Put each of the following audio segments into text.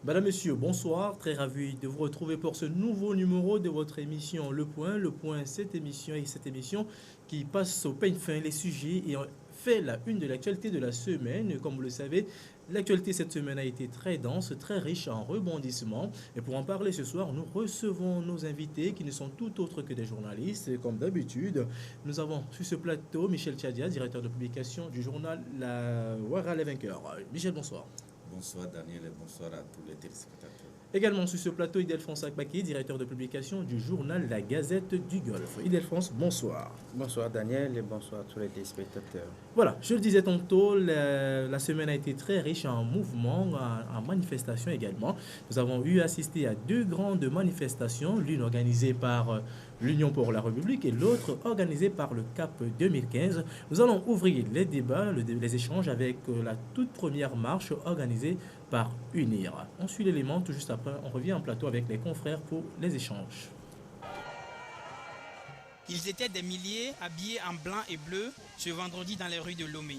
Madame, Monsieur, bonsoir. Très ravi de vous retrouver pour ce nouveau numéro de votre émission Le Point. Le Point, cette émission qui passe au peigne fin les sujets et fait la une de l'actualité de la semaine. Comme vous le savez, l'actualité cette semaine a été très dense, très riche en rebondissements. Et pour en parler ce soir, nous recevons nos invités qui ne sont tout autres que des journalistes. Comme d'habitude, nous avons sur ce plateau Michel Tchadia, directeur de publication du journal La Ouara les Vainqueurs. Michel, bonsoir. Bonsoir Daniel et bonsoir à tous les téléspectateurs. Également sur ce plateau, Idelfonse Akbaki, directeur de publication du journal La Gazette du Golfe. Idelfonse, bonsoir. Bonsoir Daniel et bonsoir à tous les téléspectateurs. Voilà, je le disais tantôt, la semaine a été très riche en mouvements, en manifestations également. Nous avons eu assisté à deux grandes manifestations, l'une organisée par l'Union pour la République et l'autre organisée par le CAP 2015. Nous allons ouvrir les débats, les échanges avec la toute première marche organisée par UNIR. On suit l'élément, tout juste après, on revient en plateau avec les confrères pour les échanges. Ils étaient des milliers habillés en blanc et bleu ce vendredi dans les rues de Lomé.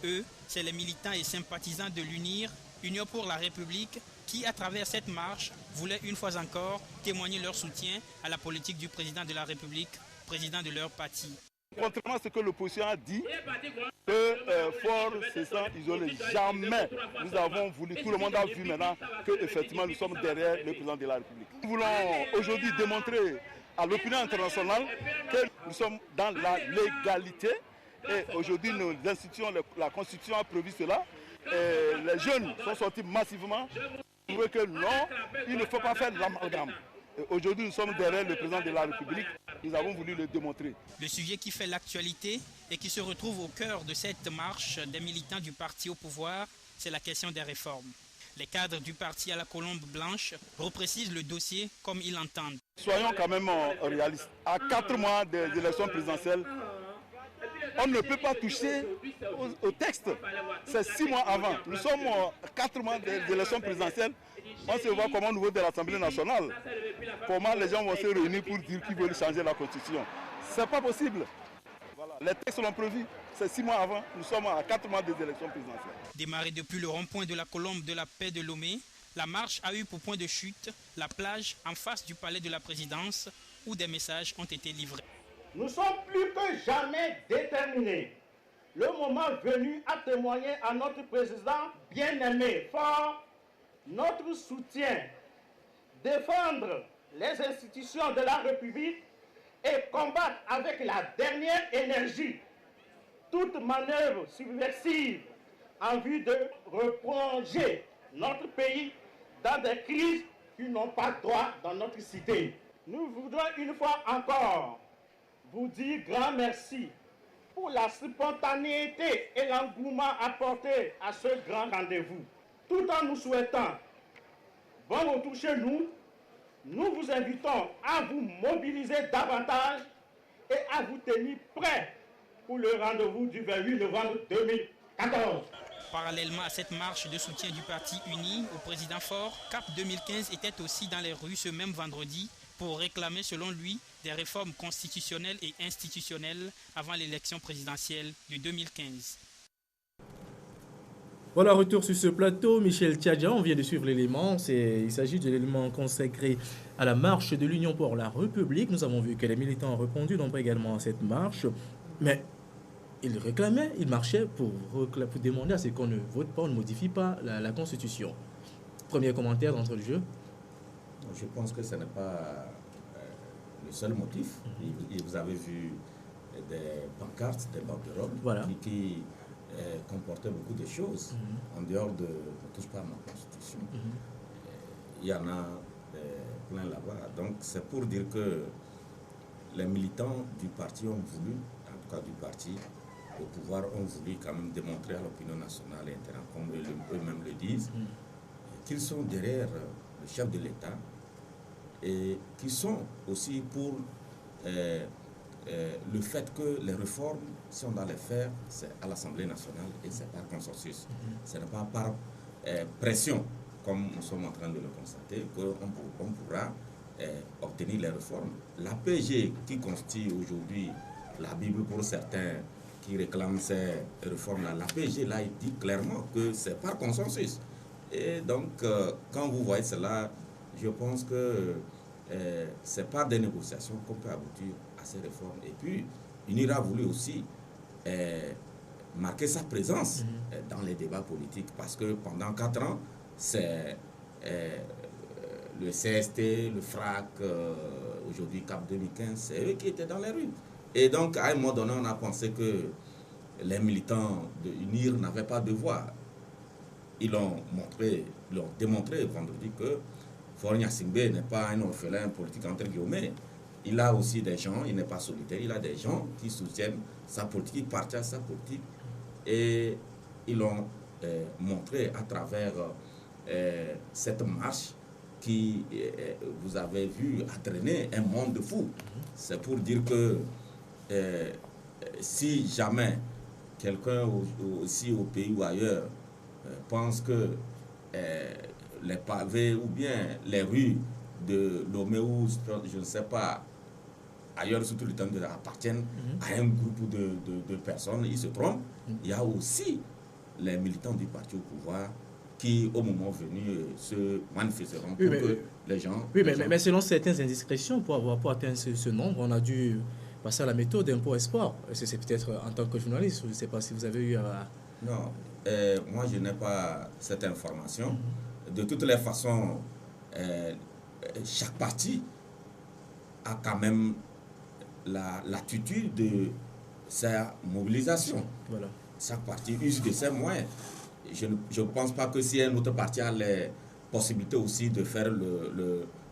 Eux, c'est les militants et sympathisants de l'UNIR, Union pour la République, qui, à travers cette marche, voulaient une fois encore témoigner leur soutien à la politique du président de la République, président de leur parti. Contrairement à ce que l'opposition a dit, que Fort se sent isolé. Jamais nous avons voulu, tout le monde a vu maintenant qu'effectivement nous sommes derrière le président de la République. Nous voulons aujourd'hui démontrer à l'opinion internationale que nous sommes dans la légalité et aujourd'hui nos institutions, la Constitution a prévu cela. Et les jeunes sont sortis massivement pour dire que non, il ne faut pas faire l'amalgame. Aujourd'hui, nous sommes derrière le président de la République. Nous avons voulu le démontrer. Le sujet qui fait l'actualité et qui se retrouve au cœur de cette marche des militants du parti au pouvoir, c'est la question des réformes. Les cadres du parti à la colombe blanche reprécisent le dossier comme ils l'entendent. Soyons quand même réalistes. À 4 mois des élections présidentielles, on ne peut pas toucher au texte. C'est 6 mois avant. Nous sommes 4 mois des élections présidentielles. On se voit comment au niveau de l'Assemblée nationale, comment les gens vont se réunir pour dire qu'ils veulent changer la Constitution. Ce n'est pas possible. Voilà. Les textes l'ont prévu. C'est 6 mois avant. Nous sommes à 4 mois des élections présidentielles. Démarrée depuis le rond-point de la colombe de la paix de Lomé, la marche a eu pour point de chute la plage en face du palais de la présidence où des messages ont été livrés. Nous sommes plus que jamais déterminés. Le moment venu à témoigner à notre président bien-aimé, fort, notre soutien, défendre les institutions de la République et combattre avec la dernière énergie toute manœuvre subversive en vue de replonger notre pays dans des crises qui n'ont pas droit dans notre cité. Nous voudrons une fois encore vous dire grand merci pour la spontanéité et l'engouement apporté à ce grand rendez-vous. Tout en nous souhaitant bon retour chez nous, nous vous invitons à vous mobiliser davantage et à vous tenir prêts pour le rendez-vous du 28 novembre 2014. Parallèlement à cette marche de soutien du parti uni au président Faure, CAP 2015 était aussi dans les rues ce même vendredi pour réclamer, selon lui, des réformes constitutionnelles et institutionnelles avant l'élection présidentielle de 2015. Voilà, retour sur ce plateau. Michel Tchadia, on vient de suivre l'élément. Il s'agit de l'élément consacré à la marche de l'Union pour la République. Nous avons vu que les militants ont répondu donc également à cette marche. Mais ils réclamaient, ils marchaient pour demander à ce qu'on ne vote pas, on ne modifie pas la Constitution. Premier commentaire d'entre le jeu. Je pense que ce n'est pas le seul motif. Et vous avez vu des pancartes, des banderoles Voilà. qui comportaient beaucoup de choses en dehors de ne touche pas à ma Constitution. Il y en a plein là-bas. Donc c'est pour dire que les militants du parti ont voulu, en tout cas du parti au pouvoir, ont voulu quand même démontrer à l'opinion nationale et internationale, comme eux-mêmes le disent, qu'ils sont derrière le chef de l'État et qui sont aussi pour le fait que les réformes, si on doit les faire, c'est à l'Assemblée nationale et c'est par consensus. Ce n'est pas par pression, comme nous sommes en train de le constater, qu'on pourra obtenir les réformes. L'APG, qui constitue aujourd'hui la Bible pour certains qui réclament ces réformes-là, l'APG, là, il dit clairement que c'est par consensus. Et donc, quand vous voyez cela, je pense que c'est par des négociations qu'on peut aboutir à ces réformes. Et puis, UNIR a voulu aussi marquer sa présence dans les débats politiques, parce que pendant 4 ans, c'est le CST, le FRAC, aujourd'hui CAP 2015, c'est eux qui étaient dans les rues. Et donc, à un moment donné, on a pensé que les militants de UNIR n'avaient pas de voix. Ils l'ont démontré vendredi que Faure Gnassingbé n'est pas un orphelin politique entre guillemets. Il a aussi des gens, il n'est pas solitaire, il a des gens qui soutiennent sa politique, qui partagent sa politique. Et ils l'ont montré à travers cette marche qui, vous avez vu, a traîné un monde de fous. C'est pour dire que si jamais quelqu'un aussi au pays ou ailleurs pense que les pavés ou bien les rues de Lomé ou je ne sais pas, ailleurs surtout le temps appartiennent à un groupe de personnes, ils se trompent. Il y a aussi les militants du parti au pouvoir qui, au moment venu, se manifesteront pour que les gens... Oui, mais selon certaines indiscrétions, pour atteindre ce nombre, on a dû passer à la méthode Impôt Espoir. C'est peut-être en tant que journaliste, je ne sais pas si vous avez eu à... Non, moi je n'ai pas cette information. De toutes les façons, chaque parti a quand même l'attitude de sa mobilisation. Voilà. Chaque parti use de ses moyens. Je ne pense pas que si un autre parti a les possibilités aussi de faire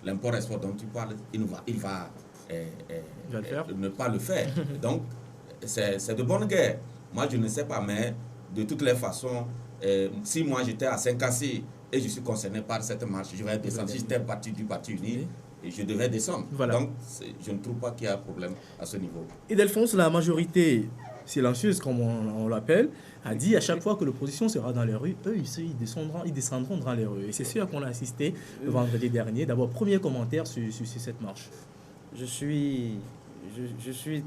l'import-export dont tu parles, il va ne pas le faire. Donc, c'est de bonne guerre. Moi, je ne sais pas, mais de toutes les façons, si moi j'étais à Saint-Cassis et je suis concerné par cette marche, je vais descendre. Si j'étais parti du Parti uni, et je devais descendre. Voilà. Donc, je ne trouve pas qu'il y a un problème à ce niveau. Et d'Alphonse, la majorité silencieuse, comme on l'appelle, a dit à chaque fois que l'opposition sera dans les rues, eux, ils descendront dans les rues. Et c'est sûr qu'on a assisté le vendredi dernier. D'abord, premier commentaire sur cette marche. Je suis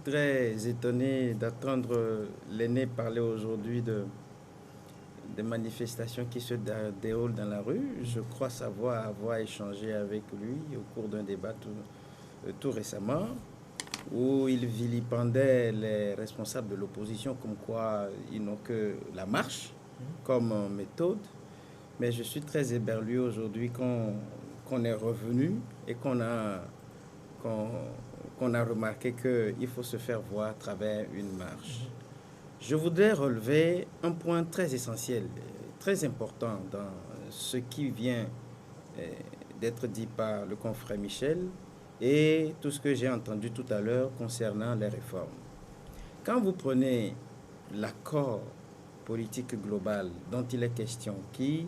très étonné d'entendre l'aîné parler aujourd'hui des manifestations qui se déroulent dans la rue. Je crois savoir avoir échangé avec lui au cours d'un débat tout récemment, où il vilipendait les responsables de l'opposition comme quoi ils n'ont que la marche comme méthode. Mais je suis très éberlué aujourd'hui qu'on est revenu et qu'on a remarqué qu'il faut se faire voir à travers une marche. Je voudrais relever un point très essentiel, très important dans ce qui vient d'être dit par le confrère Michel et tout ce que j'ai entendu tout à l'heure concernant les réformes. Quand vous prenez l'accord politique global dont il est question, qui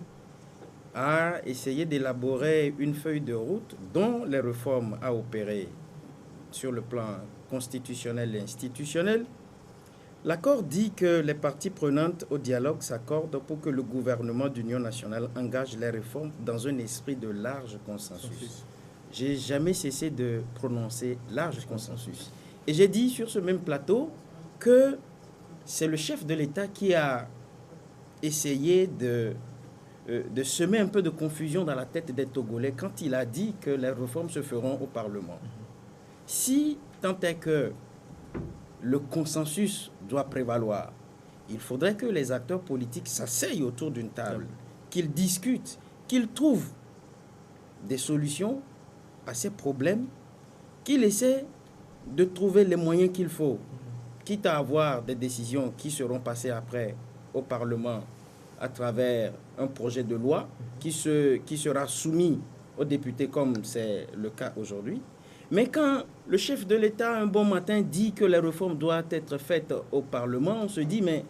a essayé d'élaborer une feuille de route dont les réformes à opérer sur le plan constitutionnel et institutionnel, l'accord dit que les parties prenantes au dialogue s'accordent pour que le gouvernement d'union nationale engage les réformes dans un esprit de large consensus. J'ai jamais cessé de prononcer large consensus. Et j'ai dit sur ce même plateau que c'est le chef de l'État qui a essayé de semer un peu de confusion dans la tête des Togolais quand il a dit que les réformes se feront au Parlement. Si tant est que le consensus doit prévaloir, il faudrait que les acteurs politiques s'asseyent autour d'une table, qu'ils discutent, qu'ils trouvent des solutions à ces problèmes, qu'ils essaient de trouver les moyens qu'il faut, quitte à avoir des décisions qui seront passées après au Parlement à travers un projet de loi qui sera soumis aux députés comme c'est le cas aujourd'hui. Mais quand le chef de l'État, un bon matin, dit que les réformes doivent être faites au Parlement, on se dit, mais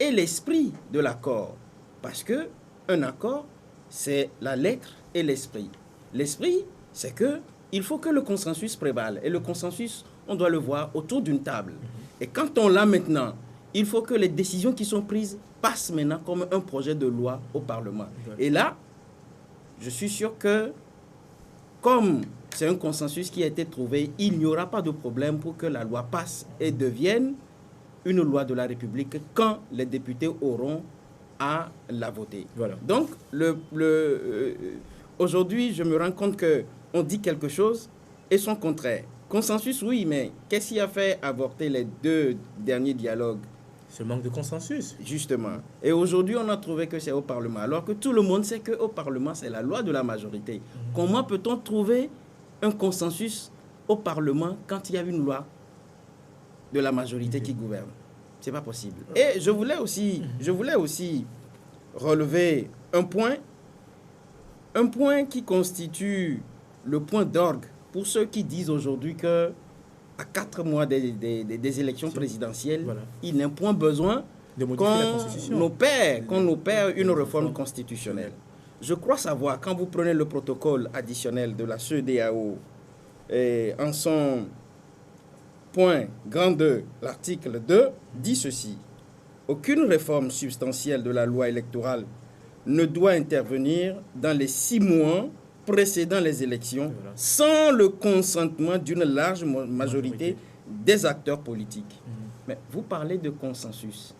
et l'esprit de l'accord? Parce qu'un accord, c'est la lettre et l'esprit. L'esprit, c'est qu'il faut que le consensus prévale. Et le consensus, on doit le voir autour d'une table. Et quand on l'a maintenant, il faut que les décisions qui sont prises passent maintenant comme un projet de loi au Parlement. Et là, je suis sûr que, comme c'est un consensus qui a été trouvé, il n'y aura pas de problème pour que la loi passe et devienne une loi de la République quand les députés auront à la voter. Voilà. Donc, aujourd'hui, je me rends compte qu'on dit quelque chose et son contraire. Consensus, oui, mais qu'est-ce qui a fait avorter les 2 derniers dialogues? Ce manque de consensus. Justement. Et aujourd'hui, on a trouvé que c'est au Parlement, alors que tout le monde sait qu'au Parlement, c'est la loi de la majorité. Comment peut-on trouver un consensus au Parlement quand il y a une loi de la majorité qui gouverne? C'est pas possible. Et je voulais aussi relever un point qui constitue le point d'orgue pour ceux qui disent aujourd'hui que à 4 mois des élections présidentielles, Voilà. il n'est point besoin De modifier la Constitution. qu'on opère une réforme constitutionnelle. Je crois savoir, quand vous prenez le protocole additionnel de la CEDEAO, en son point grand 2, l'article 2, dit ceci. Aucune réforme substantielle de la loi électorale ne doit intervenir dans les 6 mois précédant les élections sans le consentement d'une large majorité des acteurs politiques. Mais vous parlez de consensus.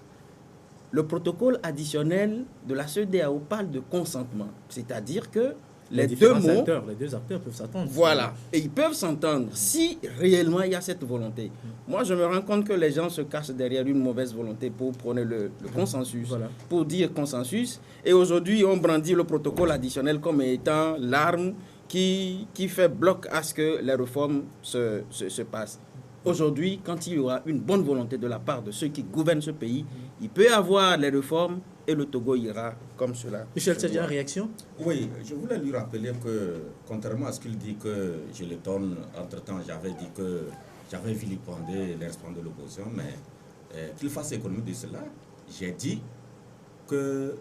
Le protocole additionnel de la CEDEAO parle de consentement, c'est-à-dire que les deux acteurs peuvent s'entendre. Voilà, et ils peuvent s'entendre si réellement il y a cette volonté. Moi, je me rends compte que les gens se cachent derrière une mauvaise volonté pour prôner le consensus, pour dire consensus. Et aujourd'hui, on brandit le protocole additionnel comme étant l'arme qui fait bloc à ce que les réformes se passent. Aujourd'hui, quand il y aura une bonne volonté de la part de ceux qui gouvernent ce pays, il peut y avoir les réformes et le Togo ira comme cela. Michel Tchadja, réaction? Oui, je voulais lui rappeler que, contrairement à ce qu'il dit que je l'étonne, entre-temps, j'avais dit que j'avais vilipendé les responsables de l'opposition, mais qu'il fasse économie de cela, j'ai dit que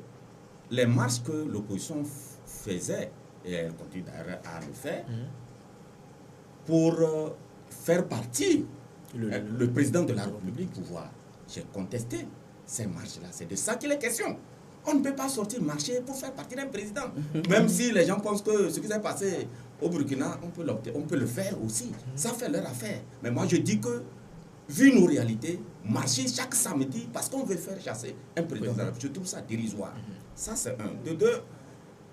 les marches que l'opposition faisait, et elle continue à le faire, pour faire partie le président de la République du pouvoir. J'ai contesté ces marches-là. C'est de ça qu'il est question. On ne peut pas sortir marcher pour faire partie d'un président. Même si les gens pensent que ce qui s'est passé au Burkina, on peut le faire aussi. Ça fait leur affaire. Mais moi, je dis que, vu nos réalités, marcher chaque samedi parce qu'on veut faire chasser un président de la République, je trouve ça dérisoire. Ça, c'est un. De deux,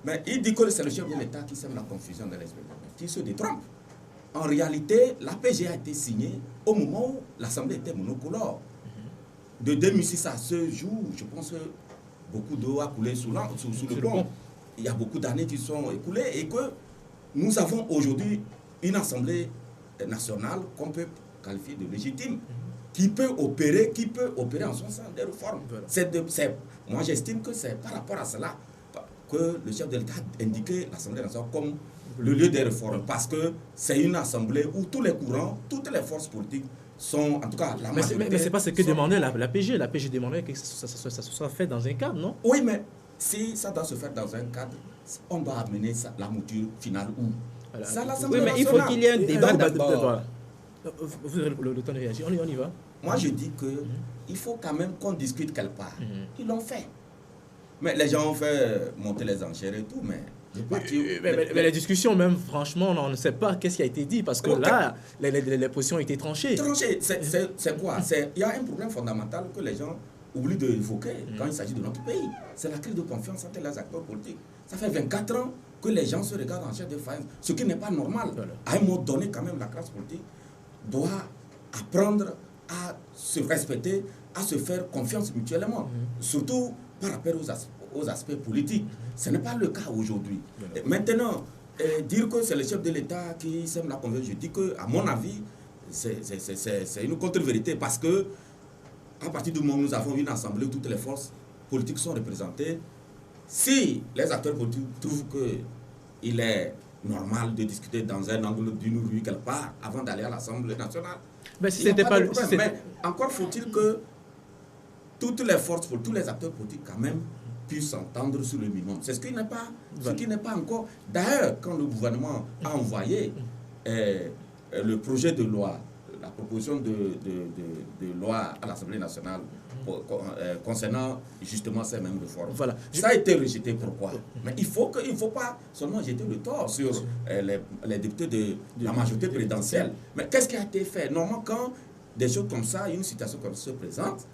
mais il dit que c'est le chef de l'État qui sème la confusion dans les qui se détrompe. En réalité, l'APG a été signée au moment où l'Assemblée était monocolore. De 2006 à ce jour, je pense que beaucoup d'eau a coulé sous le pont. Il y a beaucoup d'années qui sont écoulées et que nous avons aujourd'hui une Assemblée nationale qu'on peut qualifier de légitime, qui peut opérer en son sens des réformes. Moi, j'estime que c'est par rapport à cela que le chef de l'État a indiqué l'Assemblée nationale comme le lieu des réformes, parce que c'est une assemblée où tous les courants, toutes les forces politiques sont, en tout cas, la majorité... Mais c'est pas ce que demandait l'APG. L'APG demandait que ça soit fait dans un cadre, non? Oui, mais si ça doit se faire dans un cadre, on doit amener ça, la mouture finale où? C'est à l'Assemblée nationale. Mais il faut qu'il y ait un débat d'abord. Vous avez le temps de réagir. On y va. Moi, je dis qu'il faut quand même qu'on discute quelque part. Ils l'ont fait. Mais les gens ont fait monter les enchères et tout, mais... Mais les discussions, même, franchement, on ne sait pas qu'est-ce qui a été dit, parce que là, les positions ont été tranchées. Tranchées, c'est quoi? Il y a un problème fondamental que les gens oublient d'évoquer quand il s'agit de notre pays. C'est la crise de confiance entre les acteurs politiques. Ça fait 24 ans que les gens se regardent en chair de faïence, ce qui n'est pas normal. Voilà. À un moment donné, quand même, la classe politique doit apprendre à se respecter, à se faire confiance mutuellement, surtout par rapport aux aspects politiques. Ce n'est pas le cas aujourd'hui. Maintenant, dire que c'est le chef de l'État qui sème la confusion, je dis que, à mon avis, c'est une contre-vérité, parce que à partir du moment où nous avons une assemblée où toutes les forces politiques sont représentées, si les acteurs politiques trouvent qu'il est normal de discuter dans un angle d'une rue quelque part avant d'aller à l'Assemblée nationale, mais si c'était pas mais encore faut-il que toutes les forces, tous les acteurs politiques quand même puissent s'entendre sur le minimum. C'est ce qui n'est pas encore. D'ailleurs, quand le gouvernement a envoyé le projet de loi, la proposition de loi à l'Assemblée nationale concernant justement ces mêmes réformes, ça a été rejeté. Pourquoi? Mais il faut pas seulement jeter le tort sur les députés de la majorité présidentielle. Mais qu'est-ce qui a été fait? Normalement, quand des choses comme ça, une situation comme ça se présente,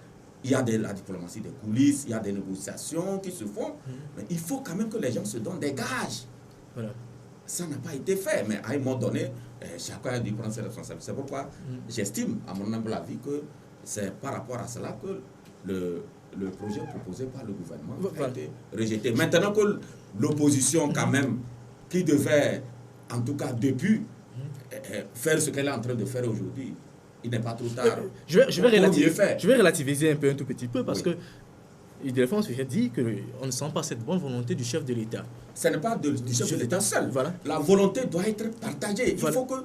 il y a la diplomatie des coulisses, il y a des négociations qui se font, mais il faut quand même que les gens se donnent des gages. Voilà. Ça n'a pas été fait, mais à un moment donné, chacun a dû prendre ses responsabilités. C'est pourquoi j'estime, à mon humble avis, que c'est par rapport à cela que le projet proposé par le gouvernement a été rejeté. Maintenant que l'opposition, quand même, qui devait, en tout cas depuis, faire ce qu'elle est en train de faire aujourd'hui, il n'est pas trop tard. Je vais relativiser un tout petit peu parce que Ildefonse dit qu'on ne sent pas cette bonne volonté du chef de l'État. Ce n'est pas du chef de l'État seul. Voilà. La volonté doit être partagée. Il faut que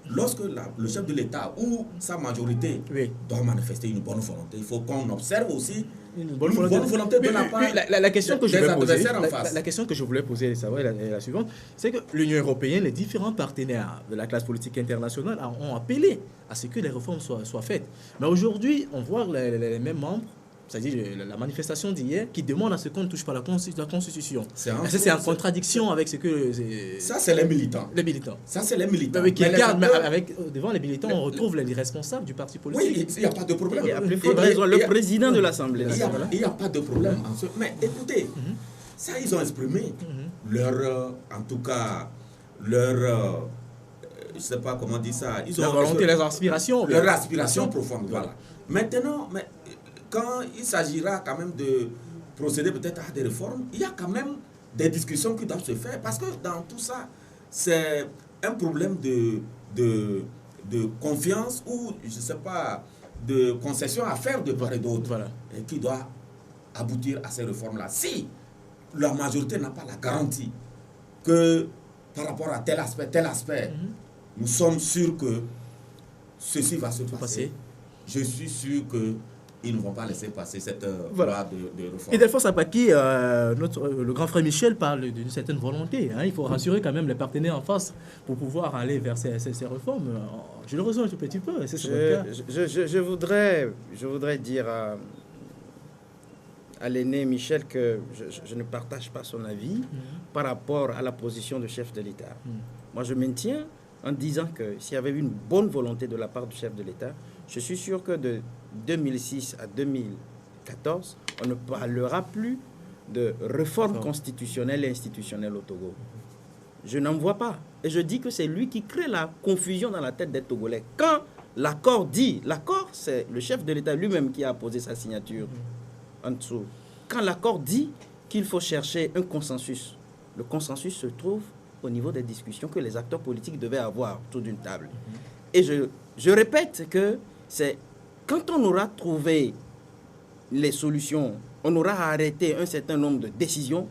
lorsque le chef de l'État ou sa majorité doit manifester une bonne volonté, il faut qu'on observe aussi une bonne volonté de la part la question que des adversaires en face. La question que je voulais poser est la suivante, c'est que l'Union européenne, les différents partenaires de la classe politique internationale ont appelé à ce que les réformes soient faites. Mais aujourd'hui, on voit les mêmes membres, c'est-à-dire la manifestation d'hier, qui demande à ce qu'on ne touche pas la Constitution. C'est en contradiction avec ce que... Ça, c'est les militants. Les militants. Ça, c'est les militants. Mais devant les militants, on retrouve les responsables du parti politique. Oui, il n'y a pas de problème. Le président de l'Assemblée nationale. Il n'y a pas de problème. Mais écoutez, ça, ils ont exprimé leur... En tout cas, leur... je ne sais pas comment dire ça. Ils ont volonté, leurs aspirations. Leur aspiration profonde, voilà. Maintenant... quand il s'agira quand même de procéder peut-être à des réformes, il y a quand même des discussions qui doivent se faire. Parce que dans tout ça, c'est un problème de confiance ou, je ne sais pas, de concession à faire de part et d'autre qui doit aboutir à ces réformes-là. Si la majorité n'a pas la garantie que par rapport à tel aspect, nous sommes sûrs que ceci va se passer. Je suis sûr que ils ne vont pas laisser passer cette loi de réforme. Et Ildefonse Apaki, le grand frère Michel parle d'une certaine volonté. Il faut rassurer quand même les partenaires en face pour pouvoir aller vers ces réformes. Je le rejoins un tout petit peu. Je voudrais dire à l'aîné Michel que je ne partage pas son avis par rapport à la position du chef de l'État. Moi, je maintiens en disant que s'il y avait une bonne volonté de la part du chef de l'État, je suis sûr que de 2006 à 2014, on ne parlera plus de réforme constitutionnelle et institutionnelle au Togo. Je n'en vois pas. Et je dis que c'est lui qui crée la confusion dans la tête des Togolais. Quand l'accord dit, l'accord, c'est le chef de l'État lui-même qui a posé sa signature en dessous. Quand l'accord dit qu'il faut chercher un consensus, le consensus se trouve au niveau des discussions que les acteurs politiques devaient avoir autour d'une table. Et je répète que c'est quand on aura trouvé les solutions, on aura arrêté un certain nombre de décisions,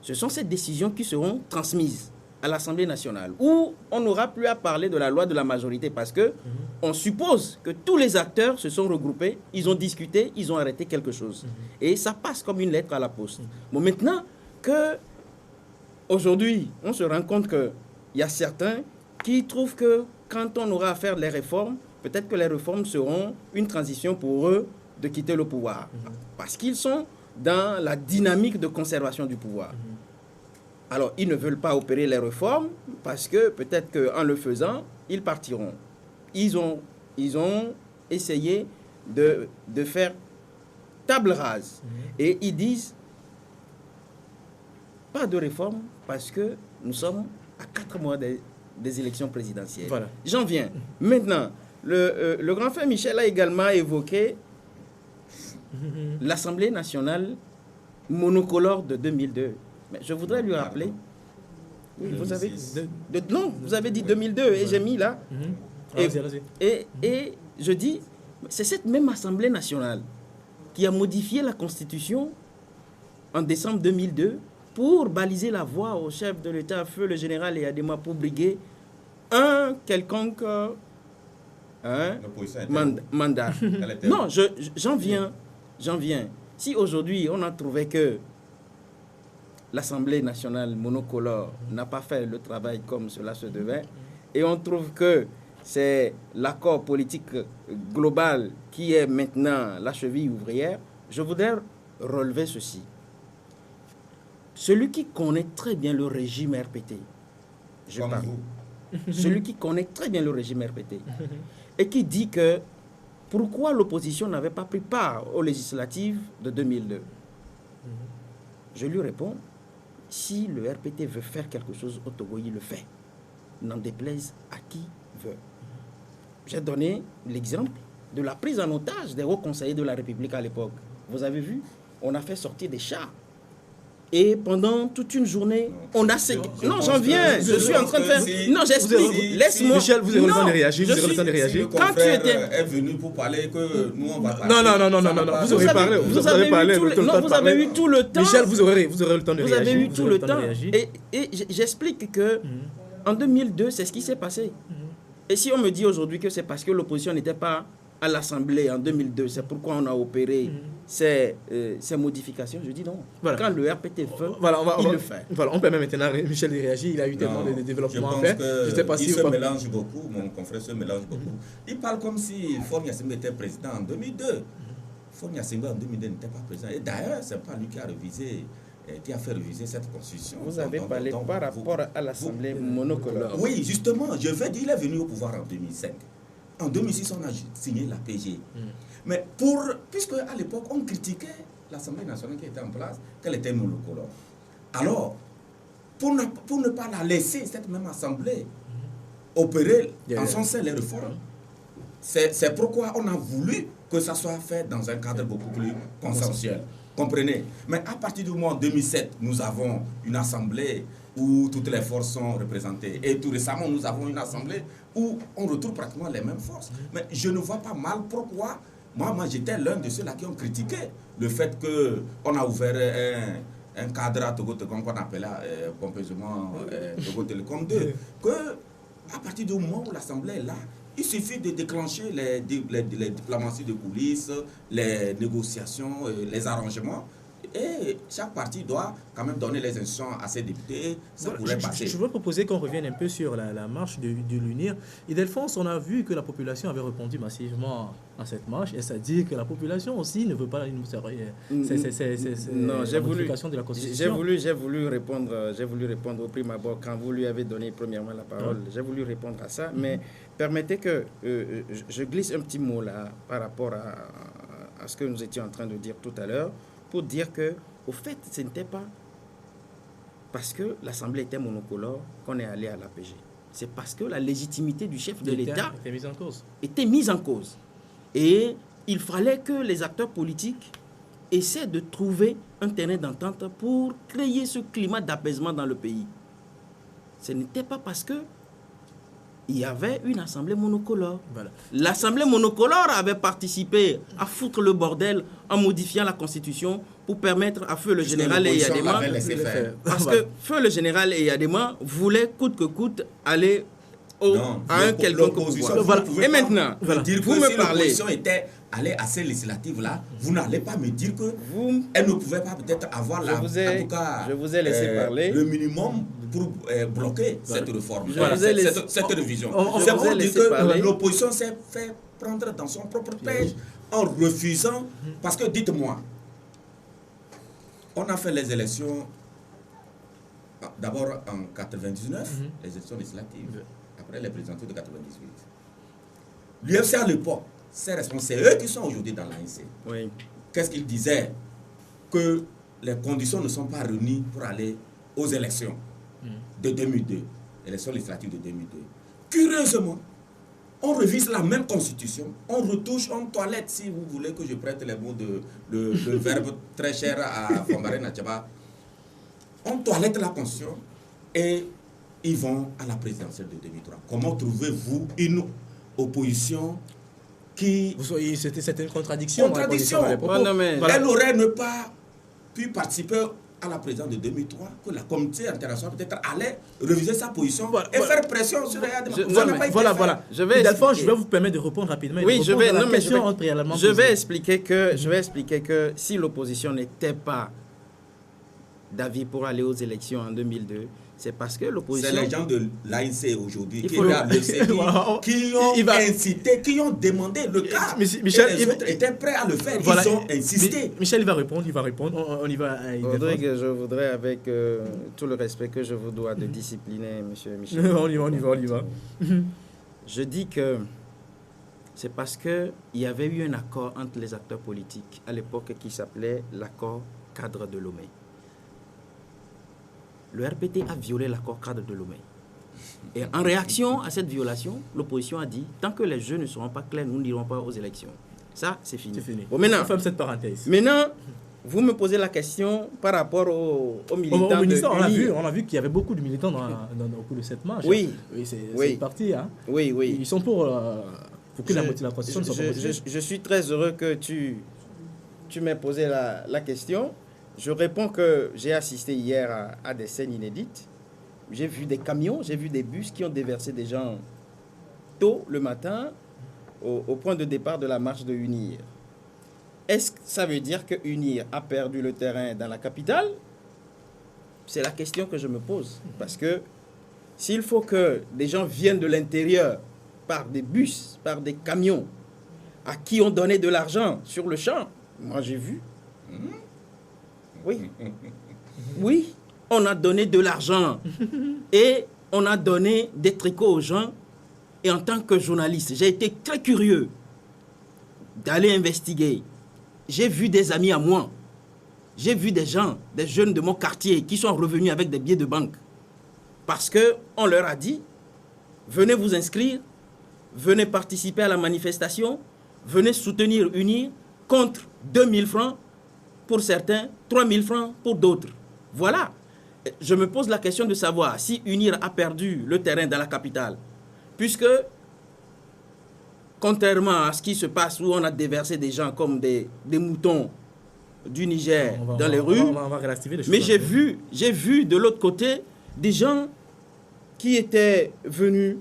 ce sont ces décisions qui seront transmises à l'Assemblée nationale, où on n'aura plus à parler de la loi de la majorité, parce que on suppose que tous les acteurs se sont regroupés, ils ont discuté, ils ont arrêté quelque chose. Et ça passe comme une lettre à la poste. Bon, maintenant que aujourd'hui, on se rend compte qu'il y a certains qui trouvent que quand on aura à faire les réformes, peut-être que les réformes seront une transition pour eux de quitter le pouvoir. Parce qu'ils sont dans la dynamique de conservation du pouvoir. Alors, ils ne veulent pas opérer les réformes parce que peut-être qu'en le faisant, ils partiront. Ils ont essayé de faire table rase. Et ils disent, pas de réforme parce que nous sommes à 4 mois des élections présidentielles. Voilà. J'en viens. Maintenant, le grand frère Michel a également évoqué l'Assemblée nationale monocolore de 2002. Mais je voudrais lui rappeler... Oui, vous avez dit 2002 et j'ai mis là. Et je dis, c'est cette même Assemblée nationale qui a modifié la Constitution en décembre 2002 pour baliser la voie au chef de l'État, feu le général Eyadema, pour briguer un quelconque mandat. Non, j'en viens. Si aujourd'hui on a trouvé que l'Assemblée nationale monocolore n'a pas fait le travail comme cela se devait, et on trouve que c'est l'accord politique global qui est maintenant la cheville ouvrière, je voudrais relever ceci. Celui qui connaît très bien le régime RPT, celui qui connaît très bien le régime RPT, et qui dit que pourquoi l'opposition n'avait pas pris part aux législatives de 2002. Je lui réponds, si le RPT veut faire quelque chose au Togo, il le fait. N'en déplaise à qui veut. J'ai donné l'exemple de la prise en otage des hauts conseillers de la République à l'époque. Vous avez vu, on a fait sortir des chars. Et pendant toute une journée, on a... Non, j'en viens, je suis en train de faire... Non, j'explique, laisse-moi... Michel, vous avez le temps de réagir, vous avez le temps de réagir. Quand tu étais... est venu pour parler que nous, on va parler... Non, vous aurez parlé, vous avez parlé. Non, vous avez eu tout le temps. Michel, vous aurez le temps de réagir. Vous avez eu tout le temps. Et j'explique que en 2002, c'est ce qui s'est passé. Et si on me dit aujourd'hui que c'est parce que l'opposition n'était pas à l'Assemblée en 2002, c'est pourquoi on a opéré ces modifications, je dis non. Voilà. Quand le RPT veut, il le fait. Voilà, on permet maintenant Michel de réagir, il a eu tellement de développement à faire. Il se mélange beaucoup, mon confrère se mélange beaucoup. Il parle comme si Faure Gnassingbé était président en 2002. Faure Gnassingbé en 2002 n'était pas président. Et d'ailleurs, c'est pas lui qui a révisé, qui a fait réviser cette constitution. Vous avez parlé par rapport à l'Assemblée monocolore. Oui, justement, je veux dire, il est venu au pouvoir en 2005. En 2006, on a signé la PG. Mais puisque à l'époque, on critiquait l'Assemblée nationale qui était en place, qu'elle était monocolore. Alors, pour ne pas la laisser, cette même Assemblée, opérer en son sein les réformes, c'est pourquoi on a voulu que ça soit fait dans un cadre beaucoup plus consensuel. Comprenez? Mais à partir du mois 2007, nous avons une Assemblée où toutes les forces sont représentées. Et tout récemment, nous avons une Assemblée où on retrouve pratiquement les mêmes forces. Mais je ne vois pas mal pourquoi. Moi j'étais l'un de ceux-là qui ont critiqué le fait qu'on a ouvert un cadre à Togo Telecom qu'on appelait pompeusement Togo Telecom 2. Que à partir du moment où l'Assemblée est là, il suffit de déclencher les diplomaties de coulisses, les négociations, les arrangements. Et chaque parti doit quand même donner les instructions à ses députés. Ça pourrait passer. Je veux proposer qu'on revienne un peu sur la marche du l'UNIR. Et Delphonse, on a vu que la population avait répondu massivement à cette marche. Et ça dit que la population aussi ne veut pas une modification de la Constitution. J'ai voulu répondre au prime abord quand vous lui avez donné premièrement la parole. J'ai voulu répondre à ça. Mais permettez que je glisse un petit mot là par rapport à ce que nous étions en train de dire tout à l'heure. Pour dire que, au fait, ce n'était pas parce que l'Assemblée était monocolore qu'on est allé à l'APG. C'est parce que la légitimité du chef de l'État était mise en cause. Et il fallait que les acteurs politiques essaient de trouver un terrain d'entente pour créer ce climat d'apaisement dans le pays. Ce n'était pas parce que il y avait une assemblée monocolore. Voilà. L'assemblée monocolore avait participé à foutre le bordel en modifiant la constitution pour permettre à Feu le général et Yadema, parce que Feu le général et Yadema voulaient coûte que coûte aller à un quelconque pouvoir. Voilà. Et maintenant, dire vous que me si parlez. L'opposition était allée à ces législatives-là, vous n'allez pas me dire que elle ne pouvait pas peut-être avoir en tout cas, je vous ai laissé parler. Le minimum pour bloquer cette réforme, cette révision. C'est pour dire que l'opposition s'est fait prendre dans son propre piège en refusant, parce que dites-moi, on a fait les élections d'abord en 99, les élections législatives, après les présidentielles de 98. L'UFC à l'époque, c'est eux qui sont aujourd'hui dans l'ANC. Oui. Qu'est-ce qu'ils disaient? Que les conditions ne sont pas réunies pour aller aux élections de 2002, élections législatives de 2002. Curieusement, on revise la même constitution, on retouche, on toilette, si vous voulez que je prête les mots le verbe très cher à Fambaré Natchaba. On toilette la constitution et ils vont à la présidentielle de 2003. Comment trouvez-vous une opposition qui... C'était une contradiction. Elle aurait ne pas pu participer à la présidence de 2003, que la communauté internationale peut-être allait réviser sa position et faire pression sur les... Voilà. Je vais vous permettre de répondre rapidement. Oui, je vais expliquer que si l'opposition n'était pas d'avis pour aller aux élections en 2002, c'est parce que l'opposition... C'est les gens de l'ANC aujourd'hui qui ont incité, qui ont demandé le cas. Michel, les autres étaient prêts à le faire, ils ont insisté. Michel, il va répondre, on y va. Rodrigue, je voudrais, avec tout le respect que je vous dois, de discipliner, monsieur Michel. On y va. Je dis que c'est parce qu'il y avait eu un accord entre les acteurs politiques à l'époque qui s'appelait l'accord cadre de Lomé. Le RPT a violé l'accord cadre de Lomé. Et en réaction à cette violation, l'opposition a dit, tant que les jeux ne seront pas clairs, nous n'irons pas aux élections. Ça, c'est fini. C'est fini. Bon, maintenant, on ferme cette parenthèse. Maintenant, vous me posez la question par rapport aux militants on a vu qu'il y avait beaucoup de militants au cours de cette marche. Oui. C'est parti. Hein. Oui. Ils sont pour que la constitution ne soit pas motivée. Je suis très heureux que tu m'aies posé la question. Je réponds que j'ai assisté hier à des scènes inédites. J'ai vu des camions, j'ai vu des bus qui ont déversé des gens tôt le matin au point de départ de la marche de UNIR. Est-ce que ça veut dire que UNIR a perdu le terrain dans la capitale? C'est la question que je me pose. Parce que s'il faut que des gens viennent de l'intérieur par des bus, par des camions, à qui on donnait de l'argent sur le champ, moi j'ai vu. Oui, on a donné de l'argent et on a donné des tricots aux gens. Et en tant que journaliste, j'ai été très curieux d'aller investiguer. J'ai vu des amis à moi. J'ai vu des gens, des jeunes de mon quartier qui sont revenus avec des billets de banque. Parce qu'on leur a dit, venez vous inscrire, venez participer à la manifestation, venez soutenir UNIR contre 2000 francs pour certains, 3000 francs pour d'autres. Voilà. Je me pose la question de savoir si UNIR a perdu le terrain dans la capitale. Puisque, contrairement à ce qui se passe où on a déversé des gens comme des moutons du Niger dans les rues, mais j'ai vu de l'autre côté des gens qui étaient venus,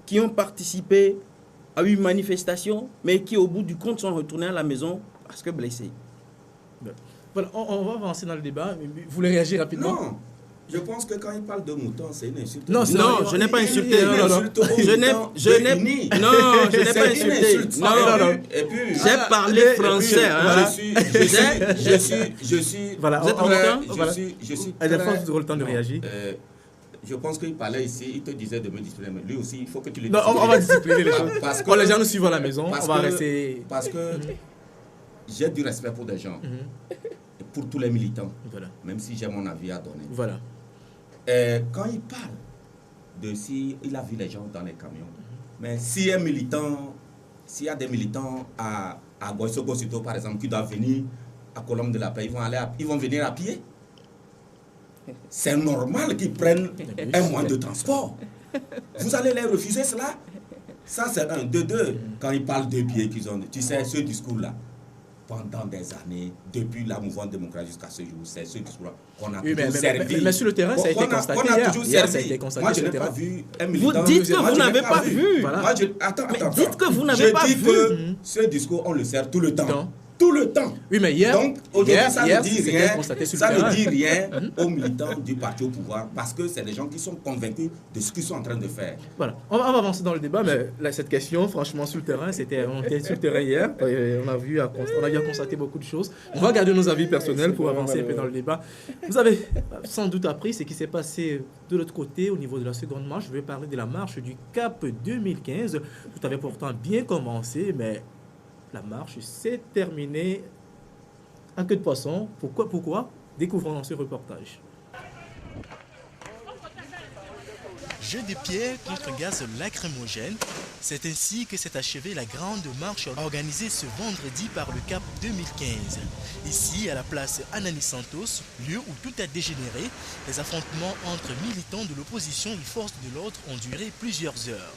qui ont participé à une manifestation, mais qui au bout du compte sont retournés à la maison parce que blessés. Voilà, on va avancer dans le débat. Vous voulez réagir rapidement? Non. Je pense que quand il parle de moutons, c'est une insulte. Non, je n'ai pas insulté. Je n'ai pas insulté. Non. Et puis, j'ai parlé français. Je suis. Voilà, vous êtes content? Je suis. Alphonse, vous aurez le temps de réagir. Je pense qu'il parlait ici, il te disait de me discipliner, mais lui aussi, il faut que tu le dises. Non, on va discipliner les gens. Parce que les gens nous suivent à la maison, on va rester. Parce que j'ai du respect pour des gens, et pour tous les militants, même si j'ai mon avis à donner. Voilà. Quand il parle de si il a vu les gens dans les camions, mais s'il y a des militants à Goïsoko-Sito, par exemple, qui doivent venir à Colombe de la Paix, ils vont venir à pied. C'est normal qu'ils prennent un moyen de transport. Vous allez les refuser cela? Ça, c'est un. De deux, quand ils parlent de pieds qu'ils ont, tu sais, ce discours-là, pendant des années, depuis la mouvance démocratique jusqu'à ce jour, c'est ce discours-là qu'on a toujours servi. Mais sur le terrain, ça a été constaté. Hier, ça a été constaté. Moi, je n'ai pas vu un militant. Vous dites que vous n'avez pas vu. Moi, attends. Dites que vous n'avez pas vu. Je dis que ce discours, on le sert tout le temps. Tout le temps. Oui, mais hier, donc aujourd'hui, ça ne dit rien aux militants du parti au pouvoir parce que c'est des gens qui sont convaincus de ce qu'ils sont en train de faire. Voilà, on va avancer dans le débat, mais là, cette question, franchement, sur le terrain, on était sur le terrain hier, on a vu à constater beaucoup de choses. On va garder nos avis personnels pour avancer un peu dans le débat. Vous avez sans doute appris ce qui s'est passé de l'autre côté au niveau de la seconde marche. Je vais parler de la marche du Cap 2015. Tout avait pourtant bien commencé, mais la marche s'est terminée en queue de poisson. Pourquoi? Découvrons dans ce reportage. Jeu de pierre contre gaz lacrymogène, c'est ainsi que s'est achevée la grande marche organisée ce vendredi par le CAP 2015. Ici, à la place Anani Santos, lieu où tout a dégénéré, les affrontements entre militants de l'opposition et forces de l'ordre ont duré plusieurs heures.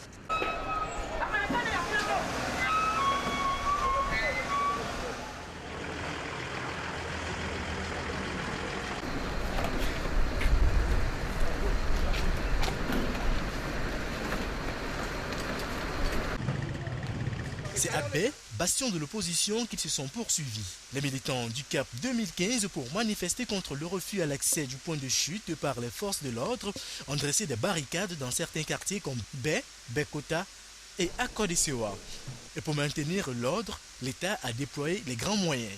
C'est à Baie, bastion de l'opposition, qu'ils se sont poursuivis. Les militants du CAP 2015, pour manifester contre le refus à l'accès du point de chute par les forces de l'ordre, ont dressé des barricades dans certains quartiers comme Baie, Bekota et Akodesewa. Et pour maintenir l'ordre, l'État a déployé les grands moyens.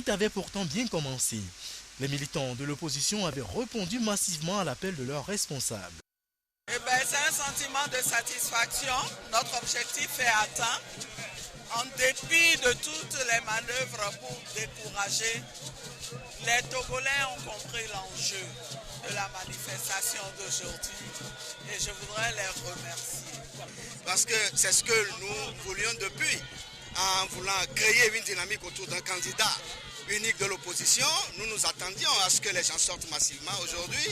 Tout avait pourtant bien commencé. Les militants de l'opposition avaient répondu massivement à l'appel de leurs responsables. Eh bien, c'est un sentiment de satisfaction. Notre objectif est atteint. En dépit de toutes les manœuvres pour décourager, les Togolais ont compris l'enjeu de la manifestation d'aujourd'hui et je voudrais les remercier. Parce que c'est ce que nous voulions depuis, en voulant créer une dynamique autour d'un candidat unique de l'opposition. Nous nous attendions à ce que les gens sortent massivement aujourd'hui.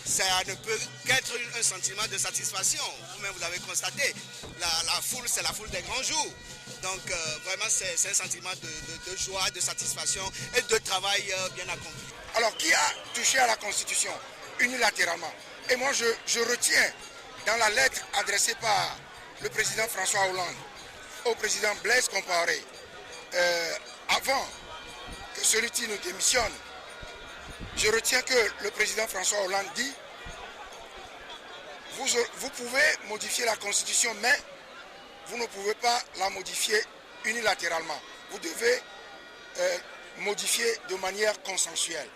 Ça ne peut qu'être un sentiment de satisfaction. Vous-même, vous avez constaté, la foule, c'est la foule des grands jours. Donc, vraiment, c'est un sentiment de joie, de satisfaction et de travail bien accompli. Alors, qui a touché à la Constitution unilatéralement? Et moi, je retiens dans la lettre adressée par le président François Hollande au président Blaise Compaoré, avant que celui-ci ne démissionne, je retiens que le président François Hollande dit vous pouvez modifier la Constitution, mais vous ne pouvez pas la modifier unilatéralement. Vous devez modifier de manière consensuelle.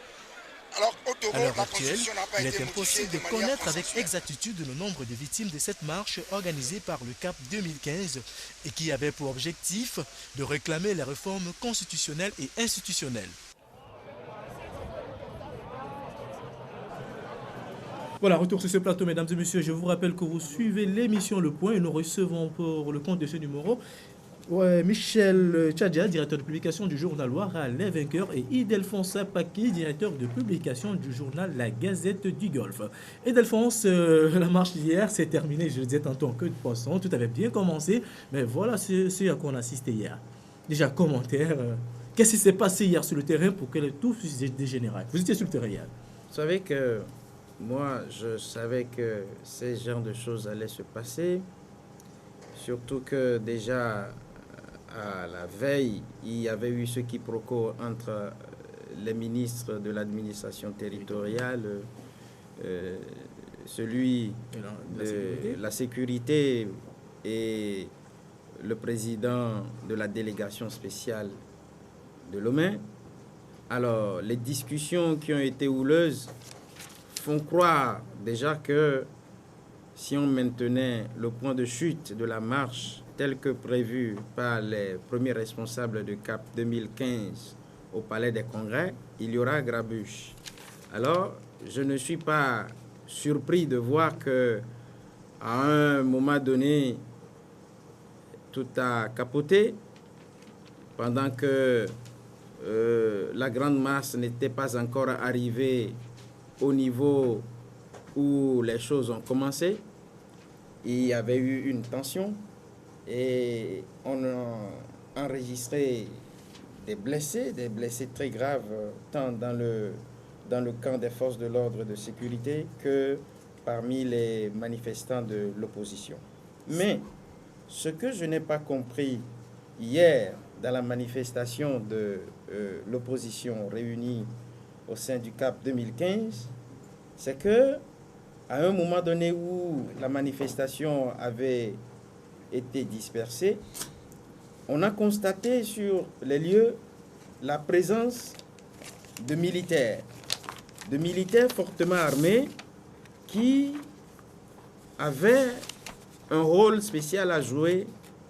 Alors, au Togo, À l'heure la actuelle, Constitution n'a pas il été est modifiée impossible de de manière connaître avec consensuelle. exactitude le nombre de victimes de cette marche organisée par le CAP 2015 et qui avait pour objectif de réclamer les réformes constitutionnelles et institutionnelles. Voilà, retour sur ce plateau, mesdames et messieurs. Je vous rappelle que vous suivez l'émission Le Point et nous recevons pour le compte de ce numéro Michel Tchadia, directeur de publication du journal Ouara Les Vainqueurs, et Ildefonse Paki, directeur de publication du journal La Gazette du Golfe. Ildefonse, la marche d'hier s'est terminée, je le disais tantôt, en queue de poisson. Tout avait bien commencé, mais voilà ce à quoi on assistait hier. Déjà, commentaire. Qu'est-ce qui s'est passé hier sur le terrain pour que tout puisse dégénérer? Vous étiez sur le terrain hier. Vous savez que moi, je savais que ces genres de choses allaient se passer. Surtout que déjà, à la veille, il y avait eu ce quiproquo entre les ministres de l'administration territoriale, celui de la sécurité et le président de la délégation spéciale de Lomé. Alors, les discussions qui ont été houleuses font croire déjà que si on maintenait le point de chute de la marche tel que prévu par les premiers responsables de CAP 2015 au Palais des Congrès, il y aura grabuge. Alors, je ne suis pas surpris de voir que à un moment donné, tout a capoté, pendant que la grande masse n'était pas encore arrivée au niveau où les choses ont commencé. Il y avait eu une tension et on a enregistré des blessés très graves, tant dans le camp des forces de l'ordre et de sécurité que parmi les manifestants de l'opposition. Mais ce que je n'ai pas compris hier dans la manifestation de l'opposition réunie au sein du CAP 2015, c'est que à un moment donné où la manifestation avait été dispersée, on a constaté sur les lieux la présence de militaires fortement armés qui avaient un rôle spécial à jouer,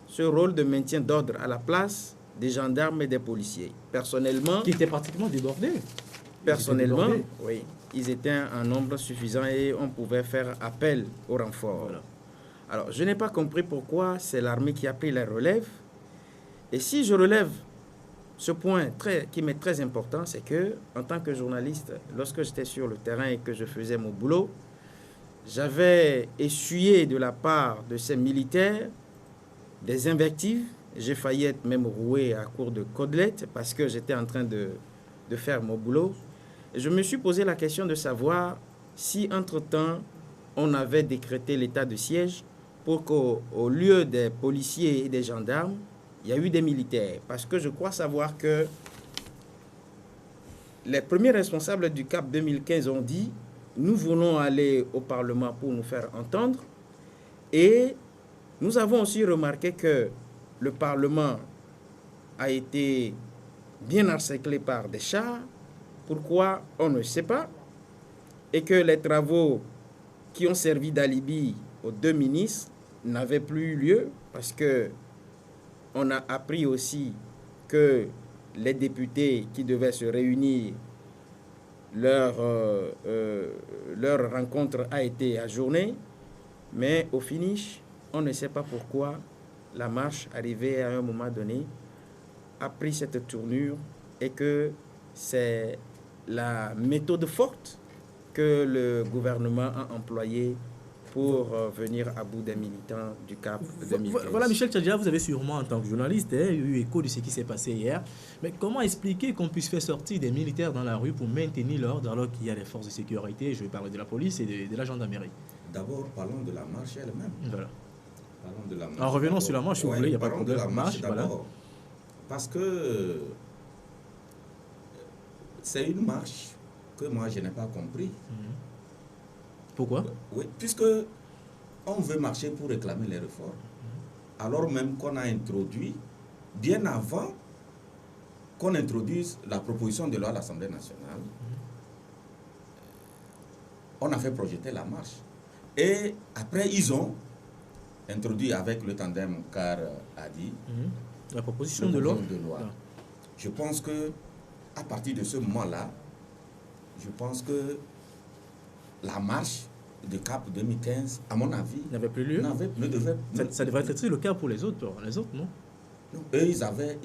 ce rôle de maintien d'ordre à la place des gendarmes et des policiers. Personnellement, Qui était pratiquement débordé. personnellement, oui, ils étaient en nombre suffisant et on pouvait faire appel au renfort. Voilà. Alors, je n'ai pas compris pourquoi c'est l'armée qui a pris la relève. Et si je relève ce point qui m'est très important, c'est que, en tant que journaliste, lorsque j'étais sur le terrain et que je faisais mon boulot, j'avais essuyé de la part de ces militaires des invectives. J'ai failli être même roué à court de côtelettes parce que j'étais en train de faire mon boulot. Et je me suis posé la question de savoir si, entre-temps, on avait décrété l'état de siège pour qu'au lieu des policiers et des gendarmes, il y a eu des militaires. Parce que je crois savoir que les premiers responsables du CAP 2015 ont dit « Nous voulons aller au Parlement pour nous faire entendre ». Et nous avons aussi remarqué que le Parlement a été bien encerclés par des chars. Pourquoi? On ne sait pas. Et que les travaux qui ont servi d'alibi aux deux ministres n'avaient plus eu lieu parce que on a appris aussi que les députés qui devaient se réunir, leur rencontre a été ajournée, mais au finish, on ne sait pas pourquoi la marche, arrivée à un moment donné, a pris cette tournure et que c'est la méthode forte que le gouvernement a employée pour venir à bout des militants du CAP 2015. Voilà, Michel Tchadja, vous avez sûrement, en tant que journaliste, eu écho de ce qui s'est passé hier. Mais comment expliquer qu'on puisse faire sortir des militaires dans la rue pour maintenir l'ordre alors qu'il y a les forces de sécurité? Je vais parler de la police et de la gendarmerie. D'abord, parlons de la marche elle-même. Voilà. Parlons de la marche. En revenant sur la marche, si vous voulez, il n'y a pas de problème. De la marche voilà. d'abord. Parce que c'est une marche que moi, je n'ai pas compris. Pourquoi? Oui, puisque on veut marcher pour réclamer les réformes, alors même qu'on a introduit, bien avant qu'on introduise la proposition de loi à l'Assemblée nationale, on a fait projeter la marche. Et après, ils ont introduit avec le tandem car a dit la proposition de loi. Je pense que à partir de ce moment-là, je pense que la marche de CAP 2015, à mon avis, n'avait plus lieu. Ça devrait être le cas pour les autres, non? Eux, ils avaient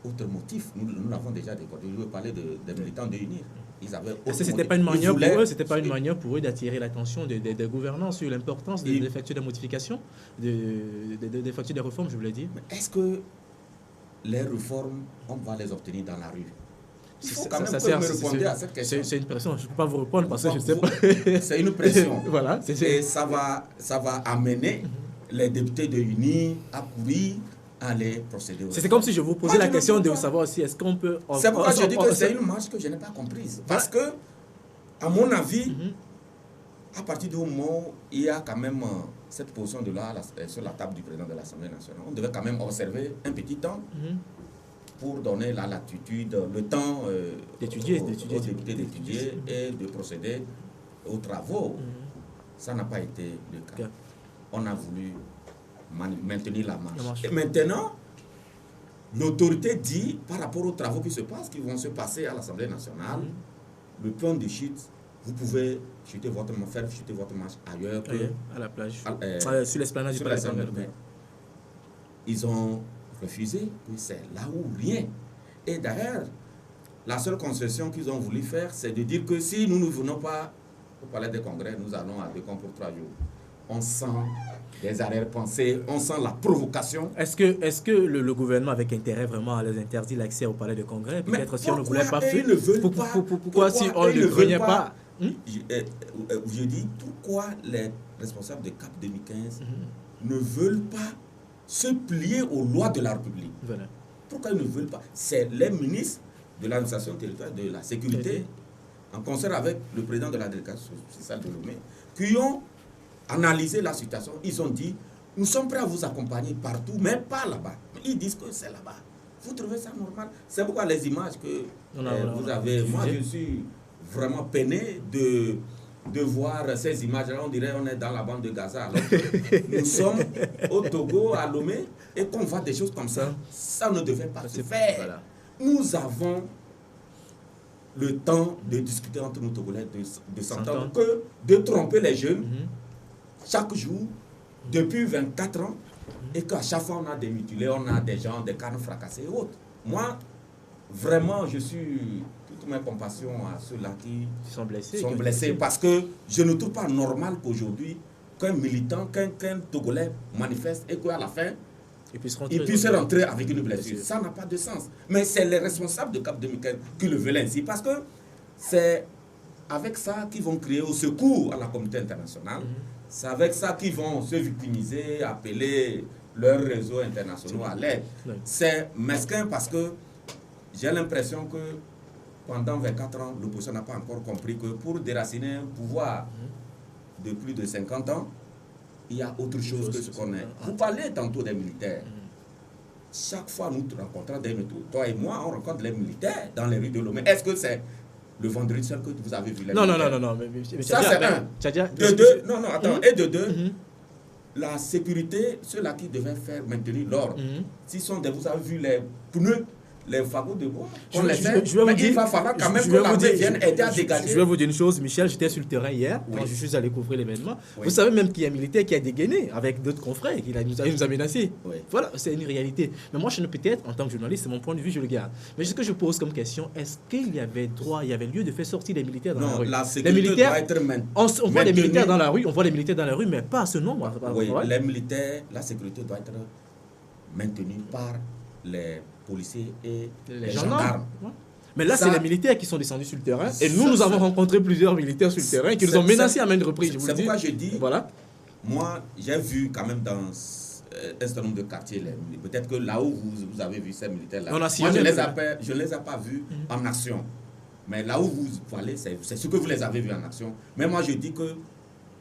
autre motif. Nous l'avons déjà décodé. Je veux parler des militants de UNIR. Ils avaient autre motif. C'était pas une manière pour eux, c'était pas une manière pour eux d'attirer l'attention des gouvernants sur l'importance d'effectuer des modifications, d'effectuer des réformes, je voulais dire. Mais est-ce que les réformes, on va les obtenir dans la rue? Il faut quand même que vous me répondiez à cette question. C'est une pression, je ne peux pas vous répondre parce que je ne sais pas. C'est une pression. Voilà, et ça va amener les députés de UNI à courir, à les procéder. C'est comme si je vous posais la question de savoir si est-ce qu'on peut... C'est pourquoi je dis que c'est une marche que je n'ai pas comprise. Parce que, à mon avis, à partir du moment où il y a quand même cette position de loi sur la table du président de l'Assemblée nationale, on devait quand même observer un petit temps pour donner la latitude, le temps d'étudier, aux députés d'étudier et de procéder aux travaux. Ça n'a pas été le cas. On a voulu maintenir la marche. Et maintenant, l'autorité dit, par rapport aux travaux qui vont se passer à l'Assemblée nationale, le point de chute, vous pouvez faire chuter votre marche ailleurs à la plage, sur l'esplanade du Palais. Ils ont refusé, que c'est là où rien. Et d'ailleurs, la seule concession qu'ils ont voulu faire, c'est de dire que si nous ne venons pas au Palais des Congrès, nous allons à Décon pour 3 jours. On sent des arrière-pensées, on sent la provocation. Est-ce que le gouvernement avait intérêt vraiment à les interdire l'accès au Palais des Congrès? Peut-être si on ne voulait pas faire. Pourquoi si on ne venait pas? Je dis, pourquoi les responsables de CAP 2015 ne veulent pas se plier aux lois de la République? Voilà. Pourquoi ils ne veulent pas? C'est les ministres de l'administration territoriale, de la sécurité, en concert avec le président de la délégation sociale de Lomé, qui ont analysé la situation. Ils ont dit, nous sommes prêts à vous accompagner partout, mais pas là-bas. Ils disent que c'est là-bas. Vous trouvez ça normal? C'est pourquoi les images que vous avez... Moi, je suis vraiment peiné de voir ces images-là. On dirait qu'on est dans la bande de Gaza. Alors nous sommes au Togo, à Lomé, et qu'on voit des choses comme ça. Ça ne devait pas se faire. Voilà. Nous avons le temps de discuter entre nous Togolais, de s'entendre, que de tromper les jeunes chaque jour, depuis 24 ans, et qu'à chaque fois on a des mutilés, on a des gens, des cannes fracassés et autres. Moi, vraiment, je suis toute ma compassion à ceux-là qui sont blessés parce que je ne trouve pas normal qu'aujourd'hui, qu'un militant, qu'un Togolais manifeste et qu'à la fin, il puisse rentrer avec une blessure. Ça n'a pas de sens. Mais c'est les responsables de CAP 2015 qui le veulent ainsi parce que c'est avec ça qu'ils vont crier au secours à la communauté internationale. C'est avec ça qu'ils vont se victimiser, appeler leurs réseaux internationaux à l'aide. C'est mesquin parce que j'ai l'impression que pendant 24 ans, l'opposition n'a pas encore compris que pour déraciner un pouvoir de plus de 50 ans, il y a autre chose que ce qu'on est. Vous parlez tantôt des militaires. chaque fois nous rencontrons des métaux. Toi et moi, on rencontre les militaires dans les rues de Lomé. Est-ce que c'est le vendredi seul que vous avez vu les militaires? Non. Mais ça, c'est un. De deux, non, attends. Et de deux, la sécurité, ceux-là qui devaient faire maintenir l'ordre, s'ils sont vous avez vu les pneus, les fagots de bois, il va falloir quand même que l'armée vienne aider à dégager. Je vais vous dire une chose, Michel, j'étais sur le terrain hier, quand je suis allé couvrir l'événement. Vous savez même qu'il y a un militaire qui a dégainé avec d'autres confrères, il nous a menacés. Voilà, c'est une réalité. Mais moi, je ne peut-être, en tant que journaliste, c'est mon point de vue, je le garde. Mais ce que je pose comme question, est-ce qu'il y avait lieu de faire sortir les militaires dans la rue? La sécurité doit être on voit les militaires dans la rue, mais pas à ce nombre. Oui, les militaires, la sécurité doit être maintenue par les policiers et les gendarmes. Mais là, c'est les militaires qui sont descendus sur le terrain. Et nous avons rencontré plusieurs militaires sur le terrain qui nous ont menacés à maintes reprises. C'est pourquoi je dis, voilà. Moi, j'ai vu quand même dans un certain nombre de quartiers, peut-être que là où vous avez vu ces militaires-là, moi, je ne les ai pas vus en action. Mais là où vous allez, c'est ce que vous les avez vus en action. Mais moi, je dis que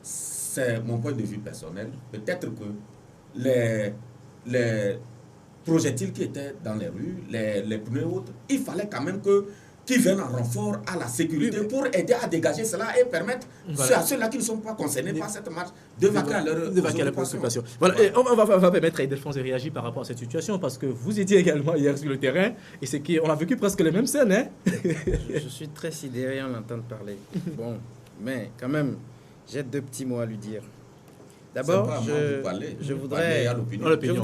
c'est mon point de vue personnel. Peut-être que les projectiles qui étaient dans les rues, les pneus autres, il fallait quand même qu'ils viennent en renfort à la sécurité pour aider à dégager cela et permettre à ceux-là qui ne sont pas concernés par cette marche de vaquer leur préoccupation. Voilà. Et on va permettre à Ildefonse de réagir par rapport à cette situation parce que vous étiez également hier sur le terrain et c'est qu'on a vécu presque les mêmes scènes. Hein? Je suis très sidéré en l'entendre parler. Bon, mais quand même, j'ai 2 petits mots à lui dire. D'abord, je voudrais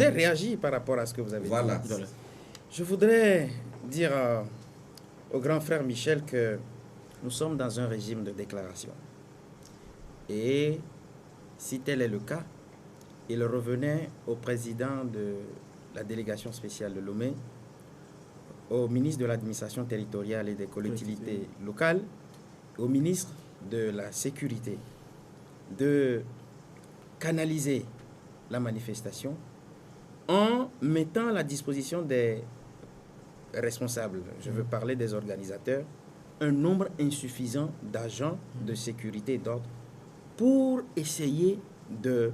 réagir par rapport à ce que vous avez dit. Je voudrais dire au grand frère Michel que nous sommes dans un régime de déclaration. Et si tel est le cas, il revenait au président de la délégation spéciale de Lomé, au ministre de l'administration territoriale et des collectivités locales, au ministre de la sécurité, de canaliser la manifestation en mettant à la disposition des responsables, je veux parler des organisateurs, un nombre insuffisant d'agents de sécurité et d'ordre pour essayer de,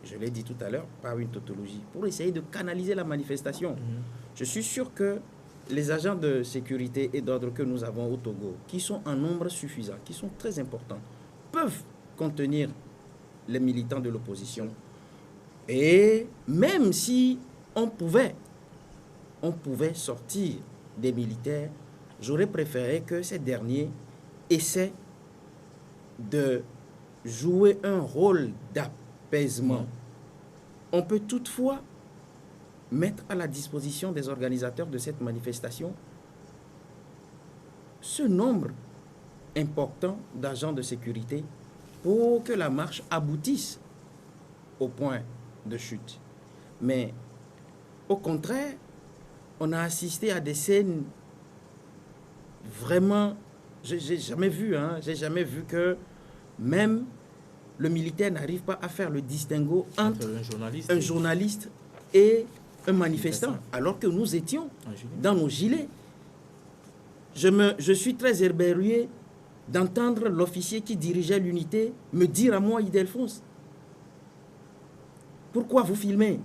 je l'ai dit tout à l'heure, par une tautologie, pour essayer de canaliser la manifestation. Je suis sûr que les agents de sécurité et d'ordre que nous avons au Togo, qui sont en nombre suffisant, qui sont très importants, peuvent contenir les militants de l'opposition. Et même si on pouvait sortir des militaires, j'aurais préféré que ces derniers essaient de jouer un rôle d'apaisement. On peut toutefois mettre à la disposition des organisateurs de cette manifestation ce nombre important d'agents de sécurité pour que la marche aboutisse au point de chute. Mais au contraire, on a assisté à des scènes vraiment, j'ai jamais vu que même le militaire n'arrive pas à faire le distinguo entre un journaliste et un manifestant, alors que nous étions dans nos gilets. Je suis très éberlué d'entendre l'officier qui dirigeait l'unité me dire à moi, Ildefonse, pourquoi vous filmez?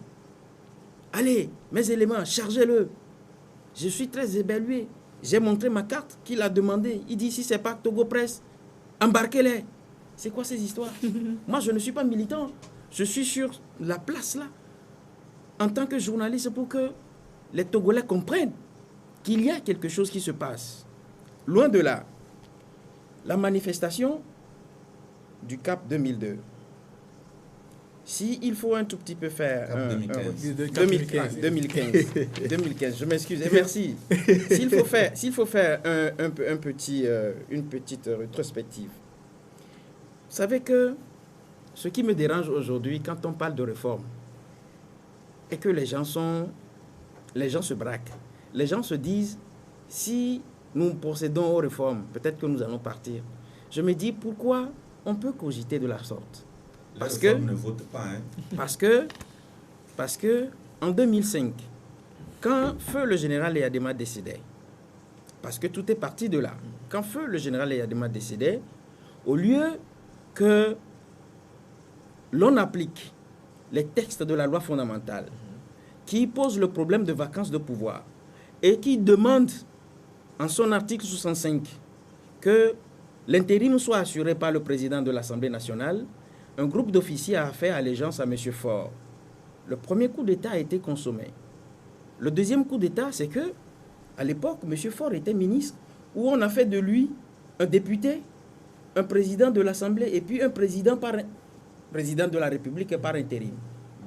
Allez, mes éléments, chargez-le. Je suis très éberlué. J'ai montré ma carte qu'il a demandé. Il dit, si ce n'est pas Togo Presse, embarquez-les. C'est quoi ces histoires? Moi, je ne suis pas militant. Je suis sur la place là, en tant que journaliste, pour que les Togolais comprennent qu'il y a quelque chose qui se passe. Loin de là, la manifestation du Cap 2002. Si il faut un tout petit peu faire... 2015, je m'excuse et merci. S'il faut faire une petite rétrospective. Vous savez que ce qui me dérange aujourd'hui quand on parle de réforme est que les gens se braquent. Les gens se disent, si nous procédons aux réformes, peut-être que nous allons partir. Je me dis, pourquoi on peut cogiter de la sorte? Parce que ne vote pas, hein. Parce que en 2005, quand feu le général Eyadema décédait, parce que tout est parti de là, quand feu le général Eyadema décédait, au lieu que l'on applique les textes de la loi fondamentale qui pose le problème de vacances de pouvoir et qui demande en son article 65 que l'intérim soit assuré par le président de l'Assemblée nationale, un groupe d'officiers a fait allégeance à M. Faure. Le premier coup d'État a été consommé. Le deuxième coup d'État, c'est que, à l'époque, M. Faure était ministre, où on a fait de lui un député, un président de l'Assemblée et puis un président de la République par intérim.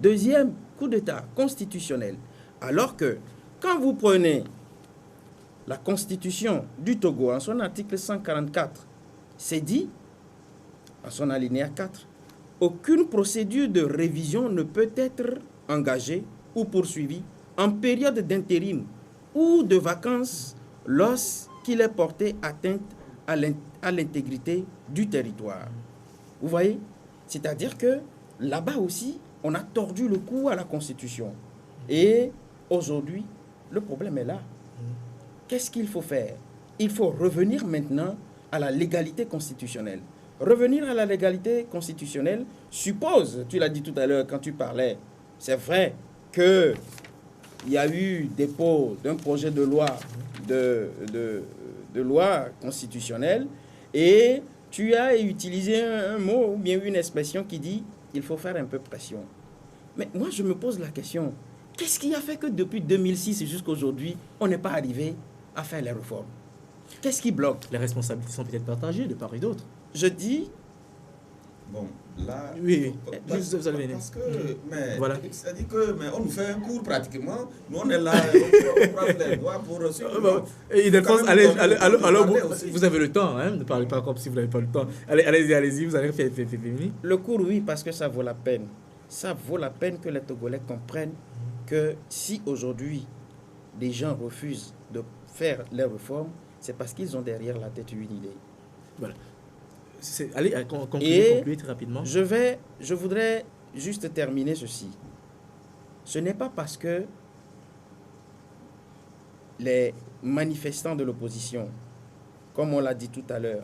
Deuxième coup d'État constitutionnel. Alors que, quand vous prenez la Constitution du Togo, en son article 144, c'est dit, en son alinéa 4, aucune procédure de révision ne peut être engagée ou poursuivie en période d'intérim ou de vacances lorsqu'il est porté atteinte à l'intégrité du territoire. Vous voyez? C'est-à-dire que là-bas aussi, on a tordu le cou à la Constitution. Et aujourd'hui, le problème est là. Qu'est-ce qu'il faut faire? Il faut revenir maintenant à la légalité constitutionnelle. Revenir à la légalité constitutionnelle suppose, tu l'as dit tout à l'heure quand tu parlais, c'est vrai qu'il y a eu dépôt d'un projet de loi de loi constitutionnelle et tu as utilisé un mot ou bien une expression qui dit il faut faire un peu pression. Mais moi je me pose la question, qu'est-ce qui a fait que depuis 2006 jusqu'à aujourd'hui, on n'est pas arrivé à faire les réformes? Qu'est-ce qui bloque? Les responsabilités sont peut-être partagées de part et d'autre. Je dis... Bon, là... Oui, parce que... Mais, voilà. C'est-à-dire que mais on nous fait un cours pratiquement. Nous, on est là, on prend les doigts pour... Alors, vous avez le temps, hein, ne parlez pas comme si vous n'avez pas le temps. Allez-y, vous allez faire fini. Le cours, oui, parce que ça vaut la peine. Ça vaut la peine que les Togolais comprennent que si aujourd'hui, les gens refusent de faire les réformes, c'est parce qu'ils ont derrière la tête une idée. Voilà. Allez, concluez très rapidement. Je voudrais juste terminer ceci. Ce n'est pas parce que les manifestants de l'opposition, comme on l'a dit tout à l'heure,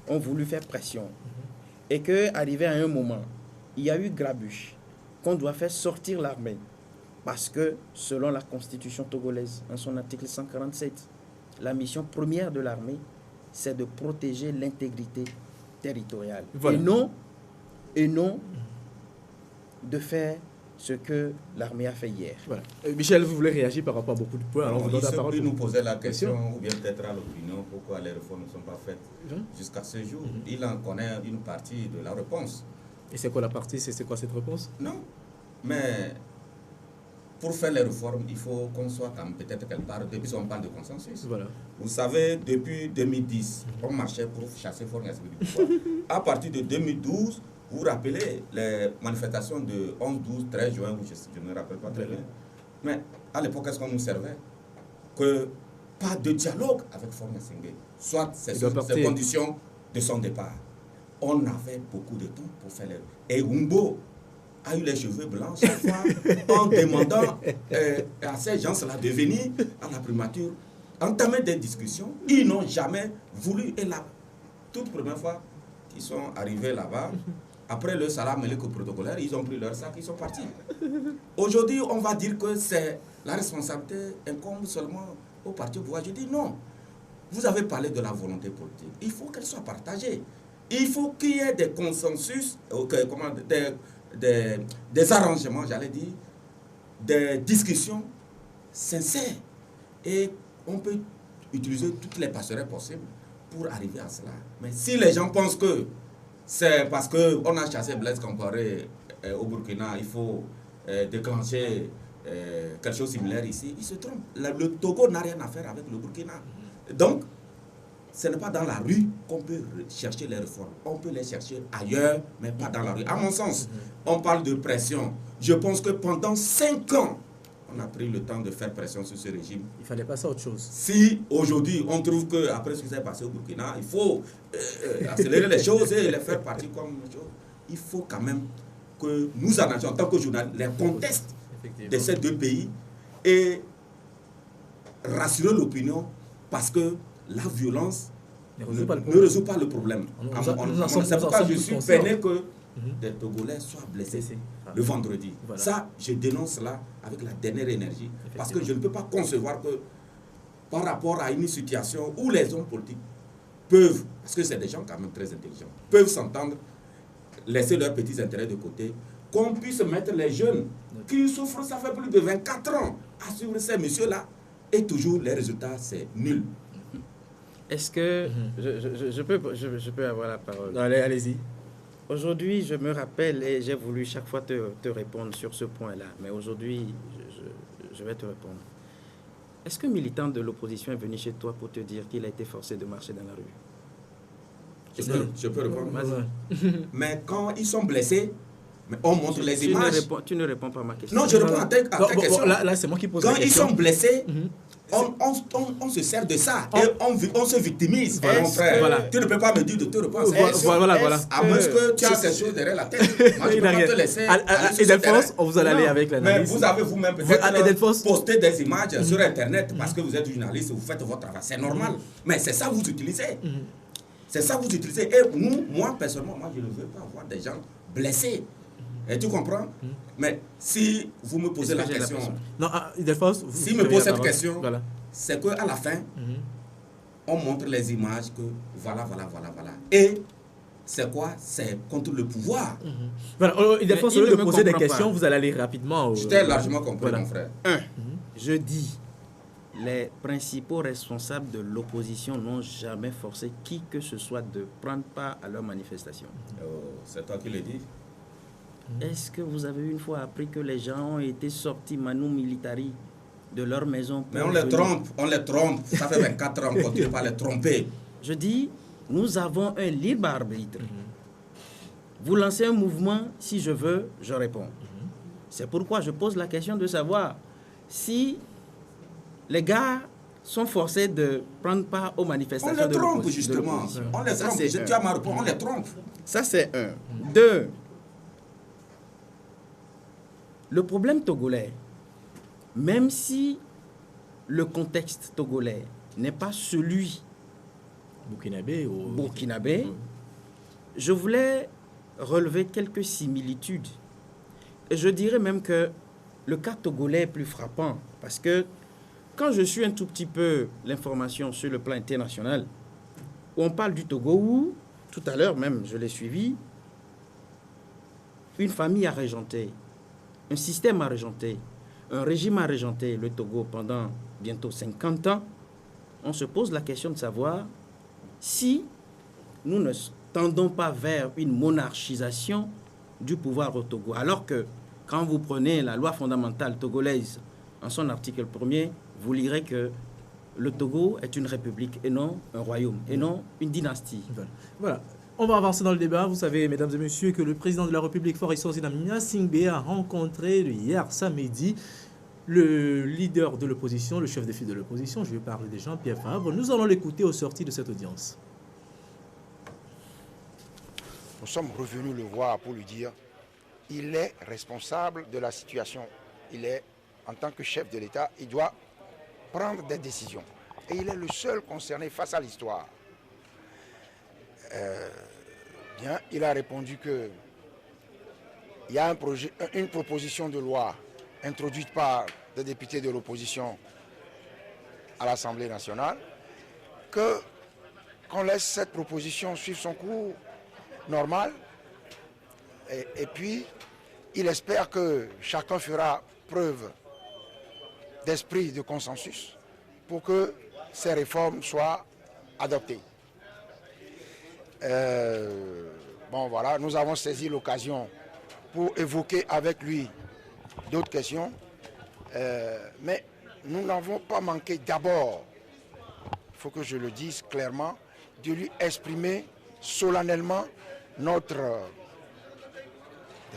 ont voulu faire pression et qu'arrivé à un moment, il y a eu grabuge, qu'on doit faire sortir l'armée. Parce que, selon la Constitution togolaise, en son article 147, la mission première de l'armée, c'est de protéger l'intégrité territoriale. Voilà. Et non de faire ce que l'armée a fait hier. Voilà. Michel, vous voulez réagir par rapport à beaucoup de points? Alors, il nous poser la question, ou bien peut-être à l'opinion, pourquoi les réformes ne sont pas faites jusqu'à ce jour. Il en connaît une partie de la réponse. Et c'est quoi la partie? C'est quoi cette réponse? Non, mais pour faire les réformes, il faut qu'on soit comme peut-être quelque part, depuis on parle de consensus. Voilà. Vous savez, depuis 2010, on marchait pour chasser Faure Gnassingbé du pouvoir. À partir de 2012, vous vous rappelez les manifestations de 11, 12, 13 juin, je ne me rappelle pas très bien. Mais à l'époque, est-ce qu'on nous servait? Que pas de dialogue avec Faure Gnassingbé, soit ces conditions de son départ. On avait beaucoup de temps pour faire les... Et Humbo a eu les cheveux blancs chaque fois en demandant à ces gens-là de venir à la primature, entamer des discussions. Ils n'ont jamais voulu. Et la toute première fois qu'ils sont arrivés là-bas, après le salam protocolaire, ils ont pris leur sac, ils sont partis. Aujourd'hui, on va dire que c'est la responsabilité incombe seulement au parti au pouvoir. Je dis non. Vous avez parlé de la volonté politique. Il faut qu'elle soit partagée. Il faut qu'il y ait des consensus, des arrangements, j'allais dire, des discussions sincères. Et on peut utiliser toutes les passerelles possibles pour arriver à cela. Mais si les gens pensent que c'est parce qu'on a chassé Blaise Compaoré au Burkina, il faut déclencher quelque chose de similaire ici, ils se trompent. Le Togo n'a rien à faire avec le Burkina. Donc, ce n'est pas dans la rue qu'on peut chercher les réformes. On peut les chercher ailleurs, mais pas dans la rue. À mon sens, on parle de pression. Je pense que pendant 5 ans, on a pris le temps de faire pression sur ce régime. Il ne fallait passer à autre chose. Si aujourd'hui, on trouve qu'après ce qui s'est passé au Burkina, il faut accélérer les choses et les faire partir comme chose, il faut quand même que nous analysions en tant que journalistes les contextes de ces deux pays et rassurer l'opinion parce que la violence ne résout pas le problème. C'est pourquoi je suis peiné que des Togolais soient blessés le vendredi. Voilà. Ça, je dénonce cela avec la dernière énergie. Parce que je ne peux pas concevoir que par rapport à une situation où les hommes politiques peuvent, parce que c'est des gens quand même très intelligents, peuvent s'entendre, laisser leurs petits intérêts de côté, qu'on puisse mettre les jeunes qui souffrent, ça fait plus de 24 ans, à suivre ces messieurs-là, et toujours les résultats, c'est nul. Est-ce que je peux avoir la parole? Allez-y. Aujourd'hui, je me rappelle, et j'ai voulu chaque fois te répondre sur ce point-là, mais aujourd'hui, je vais te répondre. Est-ce qu'un militant de l'opposition est venu chez toi pour te dire qu'il a été forcé de marcher dans la rue? Je peux répondre. Mais quand ils sont blessés, on montre les images. Tu ne réponds pas à ma question. Non, je réponds à ta question. Là, c'est moi qui pose la question. Quand ils sont blessés, on se sert de ça et on se victimise. Mon frère, tu ne peux pas me dire de te répondre. Voilà. À moins que tu as quelque chose derrière la tête. Moi, je ne peux pas te laisser. Edelfos, vous allez aller avec l'analyse. Mais vous avez vous-même peut-être posté des images sur Internet parce que vous êtes journaliste, vous faites votre travail. C'est normal. Mais c'est ça que vous utilisez. C'est ça que vous utilisez. Et moi, personnellement, je ne veux pas voir des gens blessés. Et tu comprends? Mais si vous me posez la question... Non, Edelfos, si me pose cette question, c'est qu'à la fin, on montre les images que voilà. Et c'est quoi? C'est contre le pouvoir. Voilà, Edelfos, au lieu de poser des questions, vous allez aller rapidement... Je t'ai largement compris, mon frère. Je dis, les principaux responsables de l'opposition n'ont jamais forcé qui que ce soit de prendre part à leur manifestation. C'est toi qui le dis. Est-ce que vous avez une fois appris que les gens ont été sortis manu militari de leur maison? Mais on les trompe. Ça fait 24 ans, on continue pas à les tromper. Je dis, nous avons un libre arbitre. Vous lancez un mouvement, si je veux, je réponds. C'est pourquoi je pose la question de savoir si les gars sont forcés de prendre part aux manifestations de l'opposition. On les trompe, justement. On les trompe. Tu as ma réponse, on les trompe. Ça, c'est un. Deux. Le problème togolais, même si le contexte togolais n'est pas celui burkinabé, je voulais relever quelques similitudes. Et je dirais même que le cas togolais est plus frappant parce que quand je suis un tout petit peu l'information sur le plan international, où on parle du Togo, où tout à l'heure même je l'ai suivi, une famille a régenté. Un système a régenté, un régime a régenté le Togo pendant bientôt 50 ans. On se pose la question de savoir si nous ne tendons pas vers une monarchisation du pouvoir au Togo. Alors que quand vous prenez la loi fondamentale togolaise en son article 1er, vous lirez que le Togo est une république et non un royaume, et non une dynastie. Voilà. On va avancer dans le débat. Vous savez, mesdames et messieurs, que le président de la République, Faure Gnassingbé Singbe, a rencontré hier samedi le leader de l'opposition, le chef de file de l'opposition. Je vais parler de Jean-Pierre Fabre. Nous allons l'écouter au sorti de cette audience. Nous sommes revenus le voir pour lui dire il est responsable de la situation. Il est, en tant que chef de l'État, il doit prendre des décisions. Et il est le seul concerné face à l'histoire. Bien, il a répondu que il y a une proposition de loi introduite par des députés de l'opposition à l'Assemblée nationale, qu'on laisse cette proposition suivre son cours normal et puis il espère que chacun fera preuve d'esprit de consensus pour que ces réformes soient adoptées. Bon voilà, nous avons saisi l'occasion pour évoquer avec lui d'autres questions, mais nous n'avons pas manqué d'abord, il faut que je le dise clairement, de lui exprimer solennellement notre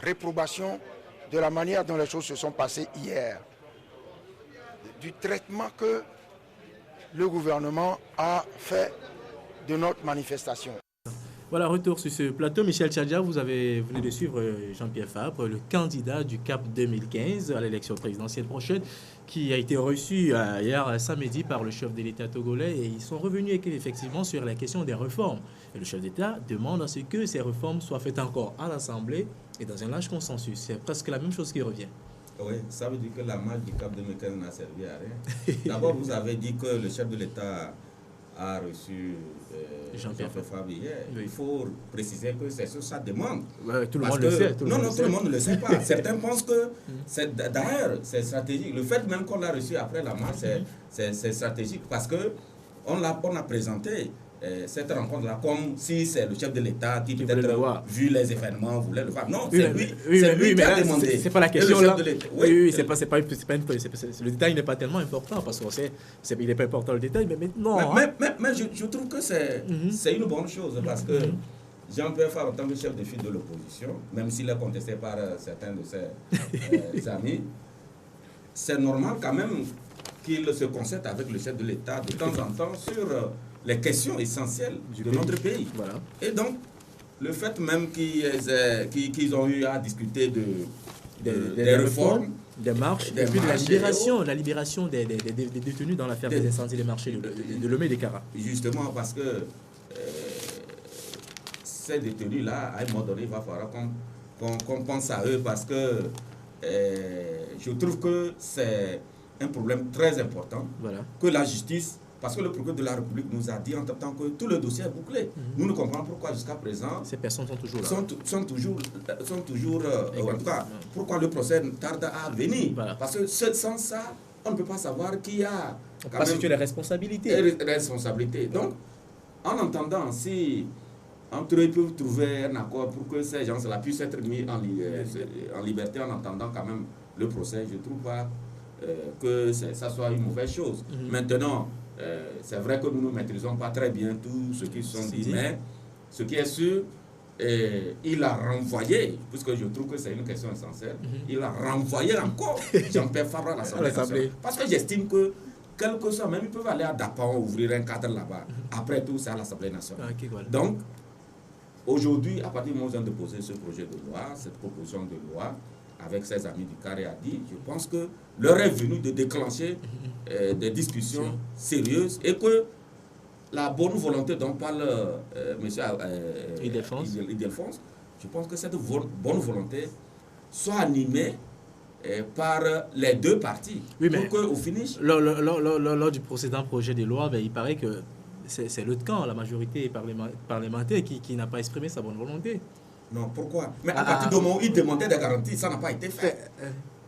réprobation de la manière dont les choses se sont passées hier, du traitement que le gouvernement a fait de notre manifestation. Voilà, retour sur ce plateau. Michel Tchadja, vous venez de suivre Jean-Pierre Fabre, le candidat du CAP 2015 à l'élection présidentielle prochaine, qui a été reçu hier samedi par le chef de l'État togolais. Et ils sont revenus effectivement sur la question des réformes. Et le chef d'État demande à ce que ces réformes soient faites encore à l'Assemblée et dans un large consensus. C'est presque la même chose qui revient. Oui, ça veut dire que la marche du Cap 2015 n'a servi à rien. D'abord, vous avez dit que le chef de l'État a reçu Jean-Pierre Fabre hier. Oui. Il faut préciser que c'est sur sa demande. Ouais, tout le monde le sait. Tout le monde ne le sait pas. Certains pensent que d'ailleurs, c'est stratégique. Le fait même qu'on l'a reçu après la marche, c'est stratégique parce qu'on a présenté cette rencontre-là comme si c'est le chef de l'État qui peut-être, vu les événements, voulait le faire. Non, c'est lui qui a demandé. C'est pas la question là. Le détail n'est pas tellement important parce qu'il n'est pas important le détail, mais non. Mais je trouve que c'est une bonne chose parce que Jean-Pierre Fabre, en tant que chef de file de l'opposition, même s'il est contesté par certains de ses amis, c'est normal quand même qu'il se concerte avec le chef de l'État de temps en temps sur les questions essentielles de notre pays. Voilà. Et donc, le fait même qu'ils ont eu à discuter des réformes, des marches, et puis de la libération des détenus dans l'affaire des incendies des marchés de Lomé et des Cara. Justement, parce que ces détenus-là, à un moment donné, il va falloir qu'on pense à eux parce que je trouve que c'est un problème très important que la justice. Parce que le procureur de la République nous a dit entre-temps que tout le dossier est bouclé. Nous ne comprenons pourquoi jusqu'à présent... Ces personnes sont toujours là. Sont toujours en tout cas, pourquoi le procès tarde à venir. Voilà. Parce que sans ça, on ne peut pas savoir qui a... Parce que tu as les responsabilités. Donc, en entendant, si entre eux peuvent trouver un accord pour que ces gens-là puissent être mis en liberté en attendant quand même le procès, je ne trouve pas que ça soit une mauvaise chose. Maintenant... c'est vrai que nous ne maîtrisons pas très bien tout ce qui sont dit, mais ce qui est sûr, il a renvoyé, puisque je trouve que c'est une question essentielle, il a renvoyé encore Jean-Pierre Fabre à l'Assemblée nationale. Parce que j'estime que, quel que soit, même ils peuvent aller à Dapan ouvrir un cadre là-bas. Après tout, c'est à l'Assemblée nationale. Okay, voilà. Donc, aujourd'hui, à partir du moment où on vient de poser ce projet de loi, cette proposition de loi, avec ses amis du Carré a dit, je pense que l'heure est venue de déclencher des discussions sérieuses et que la bonne volonté dont parle M. Ildefonse, je pense que cette bonne volonté soit animée par les deux parties. Oui, mais pour qu'au finish... Lors du précédent projet de loi, il paraît que c'est le camp, la majorité parlementaire qui n'a pas exprimé sa bonne volonté. Non, pourquoi? Mais à partir du moment où il demandait des garanties, ça n'a pas été fait.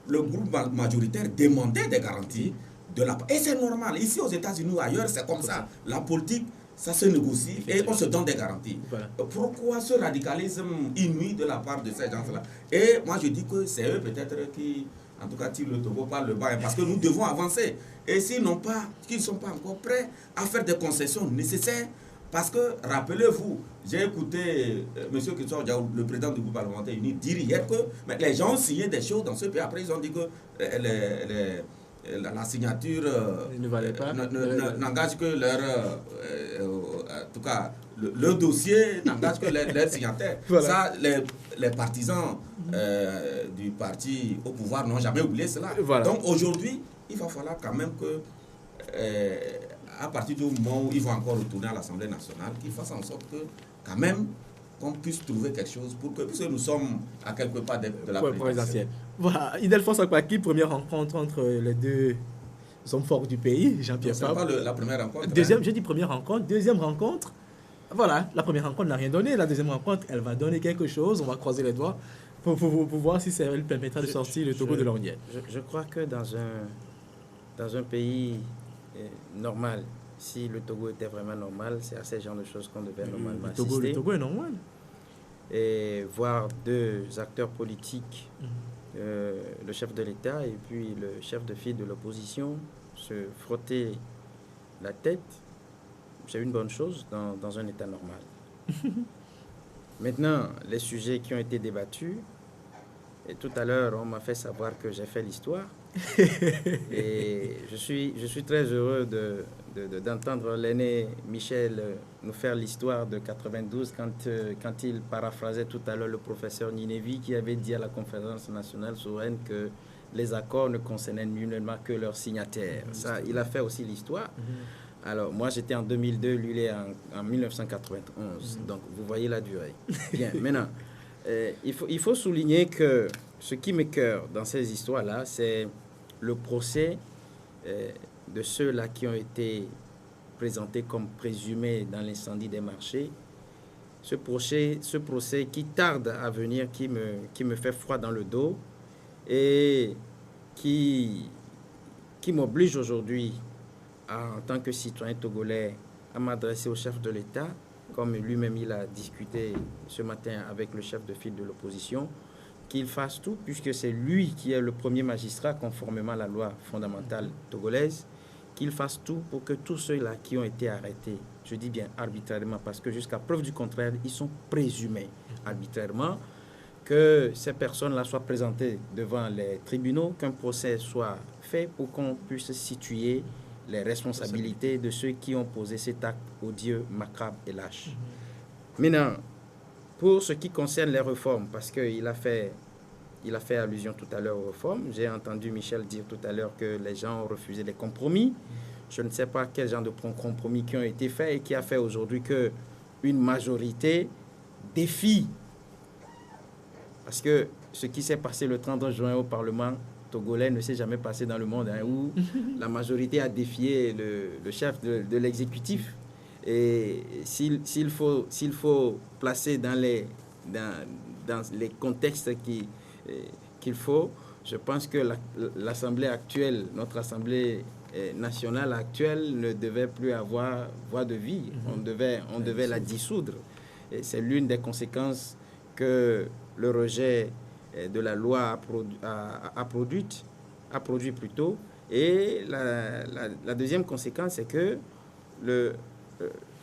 Le groupe majoritaire demandait des garanties de la part. Et c'est normal. Ici aux États-Unis ou ailleurs, c'est comme ça. La politique, ça se négocie et on se donne des garanties. Voilà. Pourquoi ce radicalisme inouï de la part de ces gens-là? Et moi, je dis que c'est eux peut-être qui, en tout cas, tirent le taureau par le bas. Parce que nous devons avancer. Et s'ils ne sont pas encore prêts à faire des concessions nécessaires, parce que, rappelez-vous, j'ai écouté M. Christophe Diaw, le président du groupe parlementaire uni, dire hier que les gens ont signé des choses dans ce pays. Après, ils ont dit que la signature n'engage que leur... en tout cas, le dossier n'engage que leurs signataires. Voilà. Ça, les partisans du parti au pouvoir n'ont jamais oublié cela. Voilà. Donc, aujourd'hui, il va falloir quand même que... à partir du moment où ils vont encore retourner à l'Assemblée nationale, qu'ils fassent en sorte que, quand même, qu'on puisse trouver quelque chose pour que, puisque nous sommes à quelque part de la présidentielle. Voilà, Ildefonse Akwaki, première rencontre entre les deux hommes forts du pays, Jean-Pierre Fabre. C'est pas la première rencontre. Deuxième, j'ai dit première rencontre. Deuxième rencontre, voilà, la première rencontre n'a rien donné. La deuxième rencontre, elle va donner quelque chose. On va croiser les doigts pour voir si ça elle permettra de sortir le Togo de l'ornière. Je crois que dans un pays... normal. Si le Togo était vraiment normal, c'est à ce genre de choses qu'on devait normalement assister. Le Togo est normal. Et voir deux acteurs politiques, le chef de l'État et puis le chef de file de l'opposition, se frotter la tête, c'est une bonne chose dans un État normal. Maintenant, les sujets qui ont été débattus, et tout à l'heure, on m'a fait savoir que j'ai fait l'histoire. Et je suis très heureux d'entendre l'aîné Michel nous faire l'histoire de 92 quand il paraphrasait tout à l'heure le professeur Ninevi qui avait dit à la conférence nationale souveraine que les accords ne concernaient nullement que leurs signataires. Ça, il a fait aussi l'histoire. Alors, moi, j'étais en 2002, lui, il est en 1991. Donc, vous voyez la durée. Bien, maintenant... il faut souligner que ce qui m'écoeure dans ces histoires-là, c'est le procès de ceux-là qui ont été présentés comme présumés dans l'incendie des marchés. Ce procès qui tarde à venir, qui me fait froid dans le dos et qui m'oblige aujourd'hui, en tant que citoyen togolais, à m'adresser au chef de l'État, comme lui-même il a discuté ce matin avec le chef de file de l'opposition, qu'il fasse tout, puisque c'est lui qui est le premier magistrat conformément à la loi fondamentale togolaise, qu'il fasse tout pour que tous ceux-là qui ont été arrêtés, je dis bien arbitrairement, parce que jusqu'à preuve du contraire, ils sont présumés arbitrairement, que ces personnes-là soient présentées devant les tribunaux, qu'un procès soit fait pour qu'on puisse situer les responsabilités de ceux qui ont posé cet acte odieux, macabre et lâche. Maintenant, pour ce qui concerne les réformes, parce qu'il a fait allusion tout à l'heure aux réformes, j'ai entendu Michel dire tout à l'heure que les gens ont refusé les compromis. Je ne sais pas quel genre de compromis qui ont été faits et qui a fait aujourd'hui qu'une majorité défie. Parce que ce qui s'est passé le 30 juin au Parlement togolais ne s'est jamais passé dans le monde, où la majorité a défié le chef de l'exécutif. Et s'il faut placer dans les contextes qu'il faut, je pense que l'Assemblée actuelle, notre Assemblée nationale actuelle ne devait plus avoir voix de vie. On devait la dissoudre. Et c'est l'une des conséquences que le rejet de la loi a produit plutôt. Et la deuxième conséquence, c'est que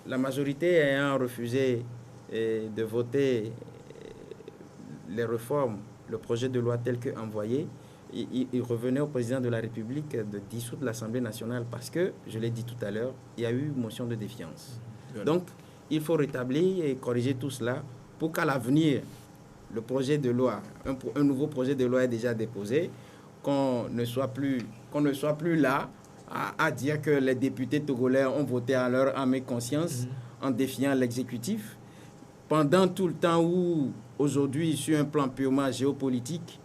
la majorité ayant refusé de voter les réformes, le projet de loi tel qu'envoyé, il revenait au président de la République de dissoudre l'Assemblée nationale parce que, je l'ai dit tout à l'heure, il y a eu motion de défiance. Donc, il faut rétablir et corriger tout cela pour qu'à l'avenir, le projet de loi, un nouveau projet de loi est déjà déposé, qu'on ne soit plus là à dire que les députés togolais ont voté à leur âme et conscience en défiant l'exécutif. Pendant tout le temps où, aujourd'hui, sur un plan purement géopolitique,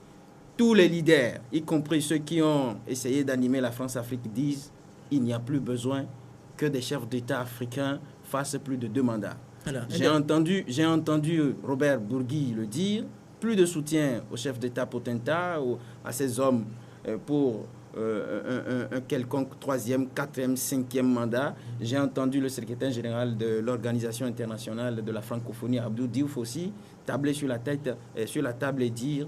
tous les leaders, y compris ceux qui ont essayé d'animer la France-Afrique, disent qu'il n'y a plus besoin que des chefs d'État africains fassent plus de 2 mandats. J'ai entendu Robert Bourgui le dire, plus de soutien aux chefs d'État potentats, à ces hommes pour un quelconque 3e, 4e, 5e mandat. J'ai entendu le secrétaire général de l'Organisation internationale de la francophonie, Abdou Diouf aussi, tabler sur la table et dire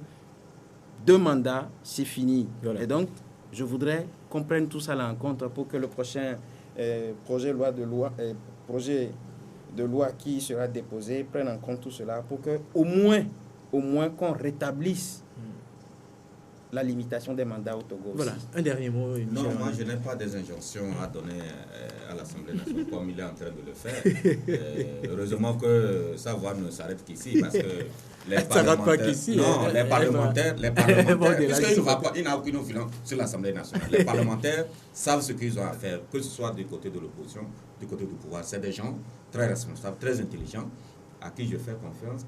2 mandats, c'est fini. Voilà. Et donc, je voudrais qu'on prenne tout ça en compte pour que le prochain projet de loi qui sera déposé prenne en compte tout cela pour que au moins qu'on rétablisse la limitation des mandats au Togo. Voilà, un dernier mot. Non, moi je n'ai pas des injonctions à donner à l'Assemblée nationale comme il est en train de le faire. Heureusement que sa voix ne s'arrête qu'ici parce que les parlementaires, puisqu'il n'a aucune influence sur l'Assemblée nationale. Les parlementaires savent ce qu'ils ont à faire, que ce soit du côté de l'opposition, du côté du pouvoir. C'est des gens très responsables, très intelligents, à qui je fais confiance,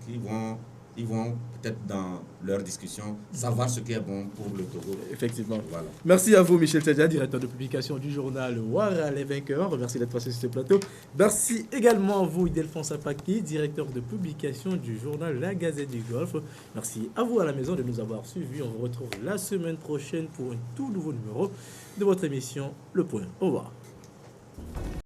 ils vont peut-être dans leur discussion savoir ce qui est bon pour le Togo. Effectivement. Voilà. Merci à vous, Michel Tedja, directeur de publication du journal Ouara les vainqueurs. Merci d'être passé sur ce plateau. Merci également à vous, Ildefonse Apaki, directeur de publication du journal La Gazette du Golfe. Merci à vous à la maison de nous avoir suivis. On vous retrouve la semaine prochaine pour un tout nouveau numéro de votre émission Le Point. Au revoir.